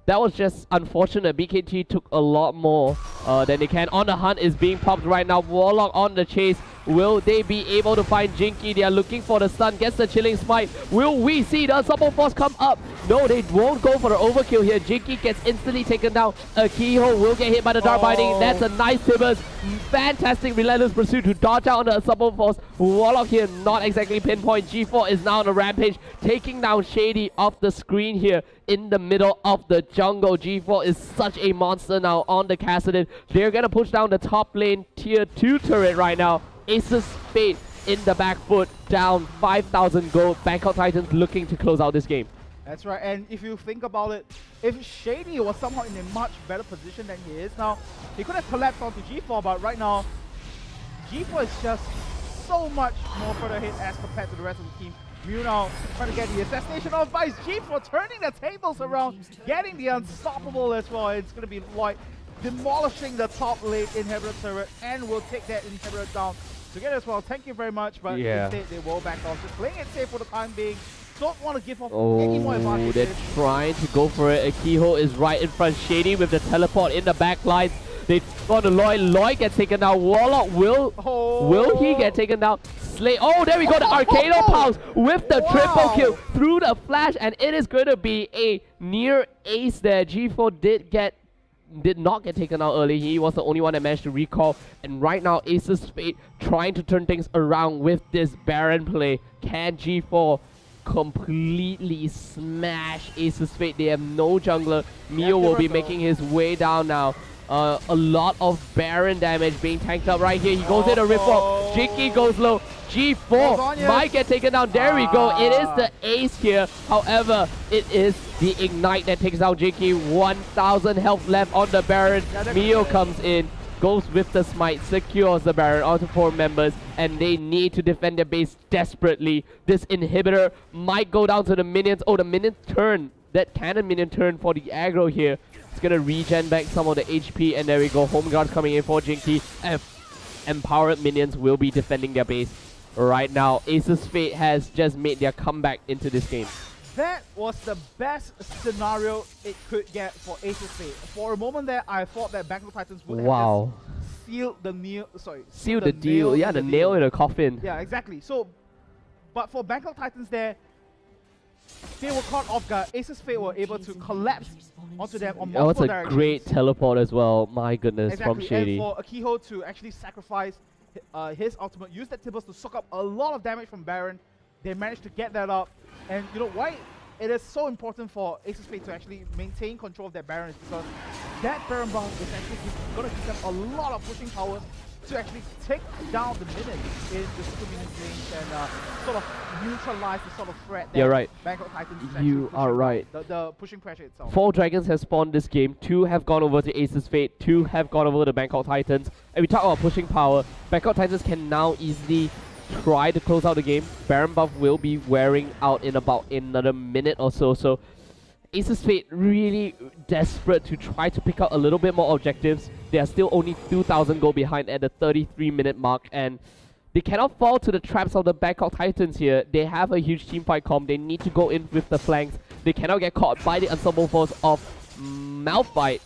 Speaker 2: that was just unfortunate. BKT took a lot more than they can. On the hunt is being popped right now. Warlock on the chase. Will they be able to find Jinky? They are looking for the stun. Gets the chilling smite. Will we see the support force come up? No, they won't go for the overkill here. Jinky gets instantly taken down. Akiho will get hit by the Dark Binding. That's a nice Tibbers. Fantastic relentless pursuit to dodge out on the support force. Warlock here not exactly pinpoint. G4 is now on a rampage, taking down Shady off the screen here in the middle of the jungle. G4 is such a monster now on the Kassadin. They're gonna push down the top lane tier 2 turret right now. ASUS Fate in the back foot, down 5,000 gold. Bangkok Titans looking to close out this game.
Speaker 1: That's right, and if you think about it, if Shady was somehow in a much better position than he is now, he could have collapsed onto G4, but right now, G4 is just so much more further ahead as compared to the rest of the team. Mew now trying to get the assassination off by G4, turning the tables around, getting the unstoppable as well. It's going to be Lloyd demolishing the top lane inhibitor turret, and will take that inhibitor down together as well. Thank you very much, but instead they will back off. Just playing it safe for the time being. Don't want to give off any more advantages.
Speaker 2: They're trying to go for it. Akiho is right in front. Shady with the teleport in the back line. They got the Lloyd. Lloyd gets taken down. Warlock will he get taken down? Slay. Oh, there we go. The Arcano Pulse with the triple kill through the flash, and it is going to be a near ace there. G4 did not get taken out early. He was the only one that managed to recall. And right now, ASUS Fate trying to turn things around with this Baron play. Can G4 completely smash ASUS Fate? They have no jungler. Mio will be making his way down now. A lot of Baron damage being tanked up right here. He goes in a Riftwalk. Jinky goes low. G4 might get taken down. There we go. It is the ace here. However, it is the Ignite that takes out Jinky. 1,000 health left on the Baron. Mio comes in, goes with the smite, secures the Baron onto 4 members, and they need to defend their base desperately. This inhibitor might go down to the minions. Oh, the minions turn. That cannon minion turn for the aggro here. It's gonna regen back some of the HP, and there we go. Home guards coming in for Jinky. Empowered minions will be defending their base right now. ASUS Fate has just made their comeback into this game.
Speaker 1: That was the best scenario it could get for ASUS Fate. For a moment there, I thought that Bangkok Titans would have just sealed the nail.
Speaker 2: Sealed the deal. Yeah, the nail in the coffin.
Speaker 1: Yeah, exactly. So, but for Bangkok Titans there, they were caught off guard. ASUS Fate were able to collapse onto them on multiple directions.
Speaker 2: That's a great teleport as well. My goodness,
Speaker 1: exactly.
Speaker 2: from Shady.
Speaker 1: And for Akiho to actually sacrifice his ultimate, use that Tibbers to soak up a lot of damage from Baron. They managed to get that up. And you know why it is so important for ASUS Fate to actually maintain control of their Baron is because that Baron buff is actually going to give them a lot of pushing power to actually take down the minions in the super minions range and sort of neutralize the sort of threat that Bangkok Titans is actually
Speaker 2: You are right.
Speaker 1: The pushing pressure itself.
Speaker 2: 4 dragons have spawned this game. 2 have gone over to ASUS Fate. 2 have gone over to Bangkok Titans. And we talk about pushing power. Bangkok Titans can now easily try to close out the game. Baron buff will be wearing out in about another minute or so. So ASUS Fate really desperate to try to pick out a little bit more objectives. They are still only 2,000 gold behind at the 33-minute mark, and they cannot fall to the traps of the Bangkok Titans here. They have a huge teamfight comp. They need to go in with the flanks. They cannot get caught by the ensemble force of Malphite.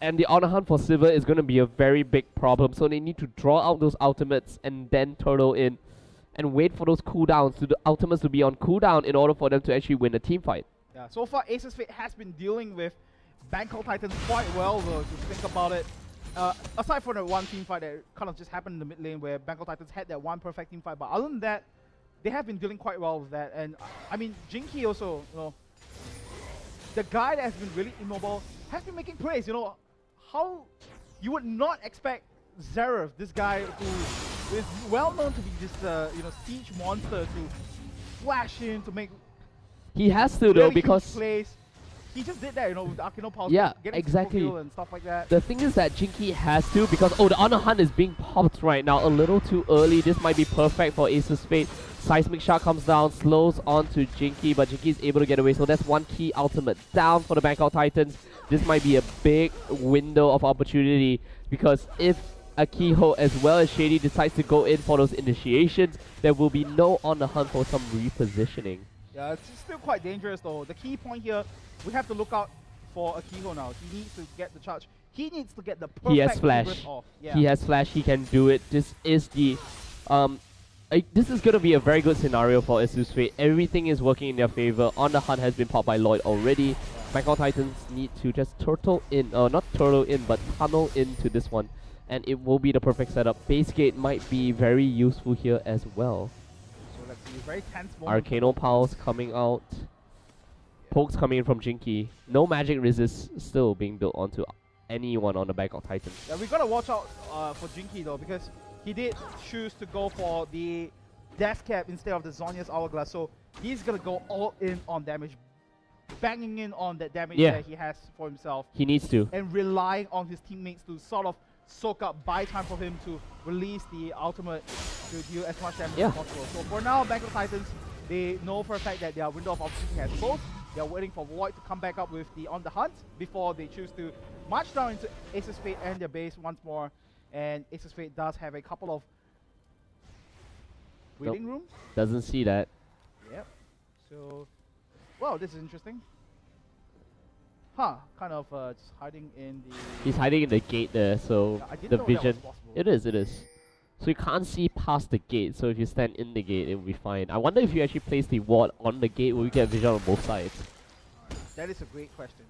Speaker 2: And the honor hunt for Silver is going to be a very big problem. So they need to draw out those ultimates and then turtle in and wait for those cooldowns, the ultimates to be on cooldown in order for them to actually win the teamfight.
Speaker 1: Yeah, so far ASUS Fate has been dealing with Bangkok Titans quite well though, if you think about it. Aside from the one team fight that kind of just happened in the mid lane where Bangkok Titans had that one perfect team fight, but other than that, they have been dealing quite well with that. And I mean, Jinky also, you know, the guy that has been really immobile has been making plays. You know, how you would not expect Zeref, this guy who is well known to be this you know, siege monster, to flash in to make.
Speaker 2: He has to though, because
Speaker 1: plays. He just did that, you know, with Akino Pulse,
Speaker 2: yeah,
Speaker 1: getting
Speaker 2: exactly,
Speaker 1: and stuff like that.
Speaker 2: The thing is that Jinky has to, because the honor hunt is being popped right now a little too early. This might be perfect for ASUS Fate. Seismic Shot comes down, slows onto Jinky, but Jinky is able to get away. So that's one key ultimate down for the Bangkok Titans. This might be a big window of opportunity, because if Akiho as well as Shady decides to go in for those initiations, there will be no on the hunt for some repositioning.
Speaker 1: Yeah, it's still quite dangerous though. The key point here, we have to look out for Akiho now. He needs to get the charge. He needs to get the perfect
Speaker 2: He has flash.
Speaker 1: off. Yeah.
Speaker 2: He has flash. He can do it. This is the this is going to be a very good scenario for ASUS Fate. Everything is working in their favor. On the hunt has been popped by Lloyd already. Bangkok Titans need to just turtle in, not turtle in, but tunnel into this one, and it will be the perfect setup. Base gate might be very useful here as well.
Speaker 1: So let's see, very tense moment.
Speaker 2: Arcano Pulse coming out. Pokes coming in from Jinky. No magic resist still being built onto anyone on the Bangkok Titans.
Speaker 1: Yeah, we gotta watch out for Jinky though, because he did choose to go for the Death Cap instead of the Zhonya's Hourglass, so he's gonna go all in on damage, banging in on that damage that he has for himself.
Speaker 2: He needs to.
Speaker 1: And relying on his teammates to sort of soak up, buy time for him to release the ultimate to deal as much damage as possible. So for now, Bangkok Titans, they know for a fact that their window of opportunity has closed. They're waiting for Void to come back up with the on the hunt before they choose to march down into ASUS Fate and their base once more. And ASUS Fate does have a couple of waiting rooms.
Speaker 2: Doesn't see that.
Speaker 1: Yep. So, wow, this is interesting. Huh, kind of just hiding in the...
Speaker 2: He's hiding in the gate there, so the vision... It is. So you can't see past the gate, so if you stand in the gate, it will be fine. I wonder if you actually place the ward on the gate, will you get vision on both sides?
Speaker 1: That is a great question.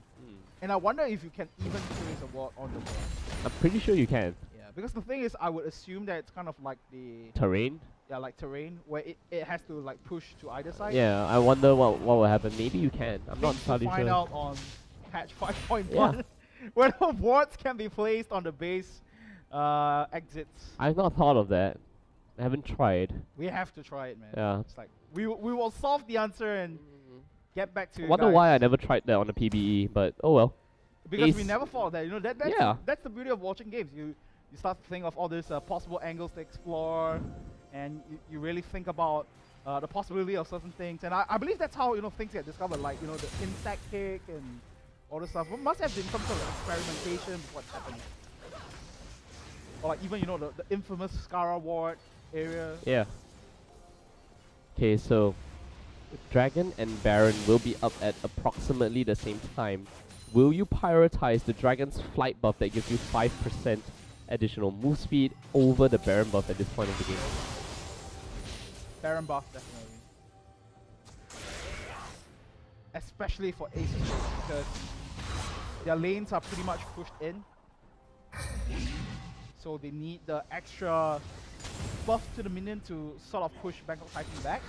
Speaker 1: And I wonder if you can even place a ward on the wall.
Speaker 2: I'm pretty sure you can.
Speaker 1: Yeah, because the thing is, I would assume that it's kind of like the...
Speaker 2: Terrain?
Speaker 1: Yeah, like terrain, where it has to like push to either side.
Speaker 2: Yeah, I wonder what will happen. Maybe you can. I'm not entirely sure.
Speaker 1: Find out on patch 5.1 whether wards can be placed on the base exits.
Speaker 2: I've not thought of that. I haven't tried.
Speaker 1: We have to try it, man.
Speaker 2: Yeah.
Speaker 1: It's like we will solve the answer and get back to.
Speaker 2: I wonder why I never tried that on the PBE, but oh well.
Speaker 1: Because we never thought that. You know that's the beauty of watching games. You start to think of all these possible angles to explore, and you really think about the possibility of certain things. And I believe that's how things get discovered, like the insect kick and all this stuff. It must have been some sort of experimentation with what's happening. Or like even the infamous Skara ward area.
Speaker 2: Yeah. Okay, so Dragon and Baron will be up at approximately the same time. Will you prioritize the Dragon's flight buff that gives you 5% additional move speed over the Baron buff at this point of the game?
Speaker 1: Baron buff, definitely. Especially for ASUS, because their lanes are pretty much pushed in. So they need the extra buff to the minion to sort of push Bangkok Titan back.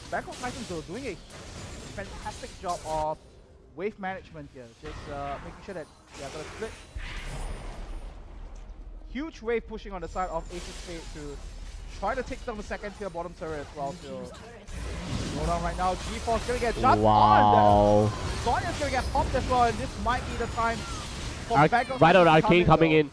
Speaker 1: Bangkok Titans though doing a fantastic job of wave management here. Just making sure that they are going to split. Huge wave pushing on the side of ASUS Fate to try to take down the second tier bottom turret as well. So hold on right now. G4 is going to get jumped on. Sonya is going to get popped as well, and this might be the time for Bangkok
Speaker 2: right on Arcane coming in.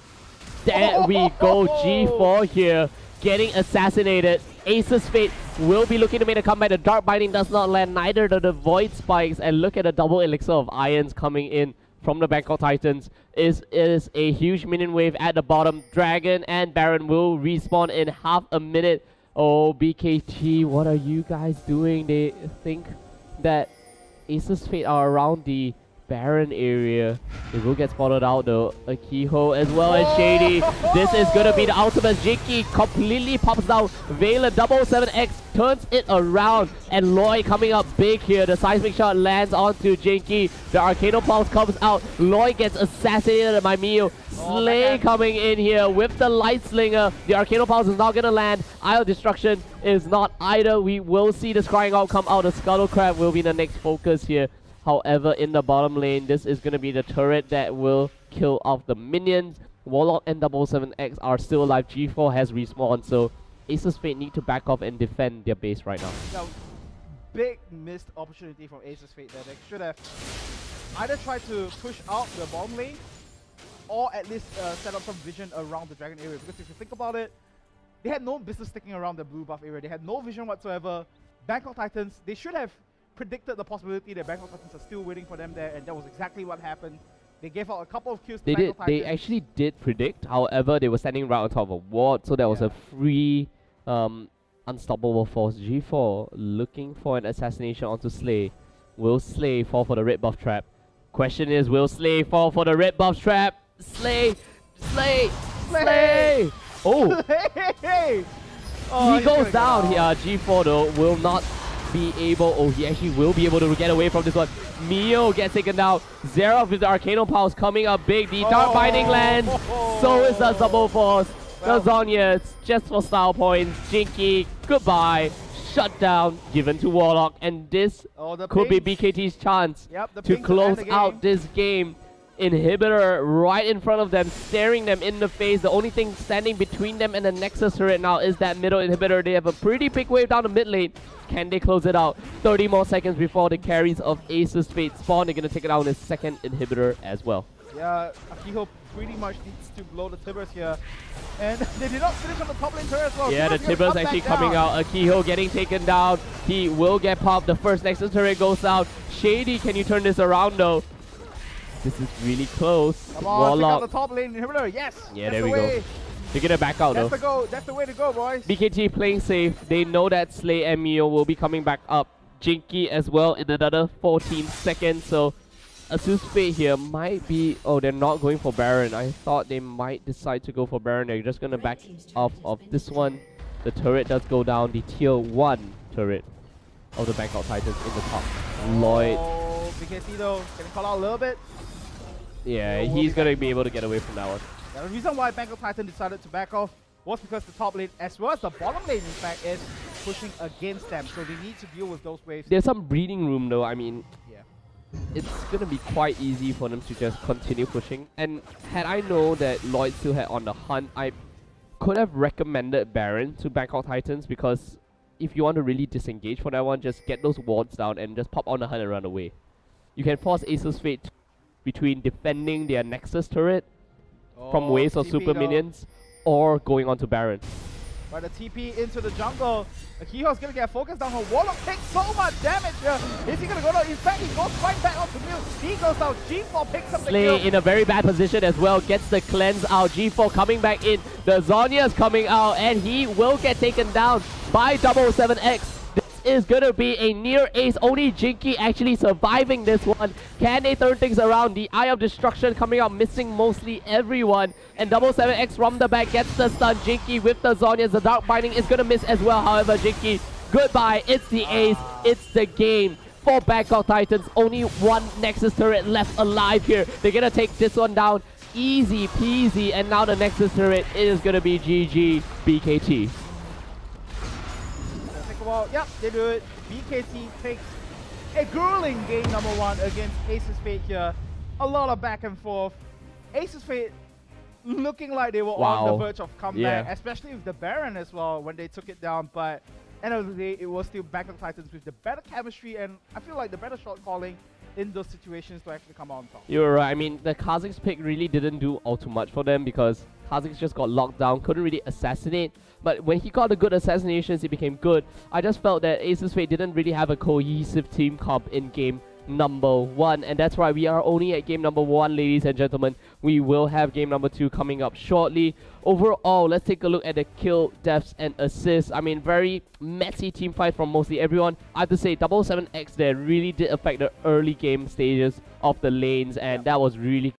Speaker 2: There we go. G4 here getting assassinated. ASUS Fate will be looking to make a comeback. The Dark Binding does not land, neither do the Void Spikes. And look at the double Elixir of Irons coming in from the Bangkok Titans. It is a huge minion wave at the bottom. Dragon and Baron will respawn in half a minute. Oh, BKT, what are you guys doing? They think that ASUS Fate are around the Baron area. They will get spotted out though. Akiho as well as Shady. This is gonna be the ultimate. Jinky completely pops down. Vela 777X turns it around. And Lloyd coming up big here. The seismic shot lands onto Jinky. The Arcano Pulse comes out. Lloyd gets assassinated by Mio. Slay coming in here with the Light Slinger. The Arcano Pulse is not gonna land. Eye of Destruction is not either. We will see this crying out come out. The Scuttle Crab will be the next focus here. However, in the bottom lane, this is going to be the turret that will kill off the minions. Warlock and 777X are still alive. G4 has respawned, so ASUS Fate need to back off and defend their base right now.
Speaker 1: Now, big missed opportunity from ASUS Fate there. They should have either tried to push out the bottom lane or at least set up some vision around the dragon area. Because if you think about it, they had no business sticking around the blue buff area. They had no vision whatsoever. Bangkok Titans, they should have predicted the possibility that Bangkok Titans are still waiting for them there, and that was exactly what happened. They gave out a couple of kills to Bangkok Titans.
Speaker 2: They actually did predict, however, they were standing right on top of a ward, so that was a free unstoppable force. G4 looking for an assassination onto Slay. Will Slay fall for the red buff trap? Question is, will Slay fall for the red buff trap? Slay! Slay! Slay! Oh!
Speaker 1: Slay!
Speaker 2: He goes down here. G4 though will not be able, he actually will be able to get away from this one. Mio gets taken down. Xerath with the Arcano Pulse coming up big. The Dark Binding lands. So is the Double Force. The Zhonya's just for style points. Jinky, goodbye. Shut down, given to Warlock. And this could be BKT's chance to close out this game. Inhibitor right in front of them, staring them in the face. The only thing standing between them and the Nexus turret now is that middle inhibitor. They have a pretty big wave down the mid lane. Can they close it out? 30 more seconds before the carries of ASUS Fate spawn. They're going to take it out on his second inhibitor as well.
Speaker 1: Yeah, Akiho pretty much needs to blow the Tibbers here. And they did not finish on the top lane turret as well.
Speaker 2: Yeah, the Tibbers actually coming out. Akiho getting taken down. He will get popped. The first Nexus turret goes down. Shady, can you turn this around though? This is really close.
Speaker 1: Come on, take out the top lane inhibitor. Yes.
Speaker 2: Yeah, there we go. They're gonna back out though.
Speaker 1: That's the way to go, boys.
Speaker 2: BKT playing safe. They know that Slay and Mio will be coming back up. Jinky as well in another 14 seconds. So ASUS Fate here might be... Oh, they're not going for Baron. I thought they might decide to go for Baron. They're just gonna back off of this one. The turret does go down. The tier 1 turret of the Bangkok Titans in the top. Lloyd.
Speaker 1: Oh, BKT though. Can he call out a little bit?
Speaker 2: Yeah, he's going to be able to get away from that one.
Speaker 1: Yeah, the reason why Bangkok Titan decided to back off was because the top lane, as well as the bottom lane, in fact, is pushing against them. So they need to deal with those waves.
Speaker 2: There's some breathing room, though. I mean, it's going to be quite easy for them to just continue pushing. And had I known that Lloyd still had on the hunt, I could have recommended Baron to Bangkok Titans, because if you want to really disengage for that one, just get those wards down and just pop on the hunt and run away. You can force ASUS Fate between defending their Nexus turret from waves of super minions or going on to Baron.
Speaker 1: But the TP into the jungle, Akiho's gonna get focused down her. Warlock takes so much damage here. Is he gonna go down? In fact, he goes right back onto Mule. He goes down. G4 picks up the kill.
Speaker 2: Slay in a very bad position as well. Gets the cleanse out. G4 coming back in. The Zhonya's coming out and he will get taken down by 777X. Is gonna be a near ace. Only Jinky actually surviving this one. Can they turn things around? The Eye of Destruction coming out, missing mostly everyone. And 777X from the back gets the stun. Jinky with the Zhonya's. The Dark Binding is gonna miss as well. However, Jinky, goodbye. It's the ace. It's the game for Bangkok Titans. Only one Nexus turret left alive here. They're gonna take this one down. Easy peasy. And now the Nexus turret is gonna be GG BKT.
Speaker 1: Well, yep, they do it. BKT takes a grueling game number 1 against ASUS Fate here. A lot of back and forth. ASUS Fate looking like they were on the verge of comeback, especially with the Baron as well when they took it down. But end of the day, it was still Bangkok Titans with the better chemistry and I feel like the better shot calling in those situations to actually come out on top.
Speaker 2: You're right. I mean, the Kazakh's pick really didn't do all too much for them because Kha'Zix just got locked down, couldn't really assassinate. But when he got the good assassinations, it became good. I just felt that ASUS Fate didn't really have a cohesive team comp in game number 1, and that's why we are only at game number 1, ladies and gentlemen. We will have game number 2 coming up shortly. Overall, let's take a look at the kill, deaths, and assists. I mean, very messy team fight from mostly everyone. I have to say, 777X there really did affect the early game stages of the lanes, and that was really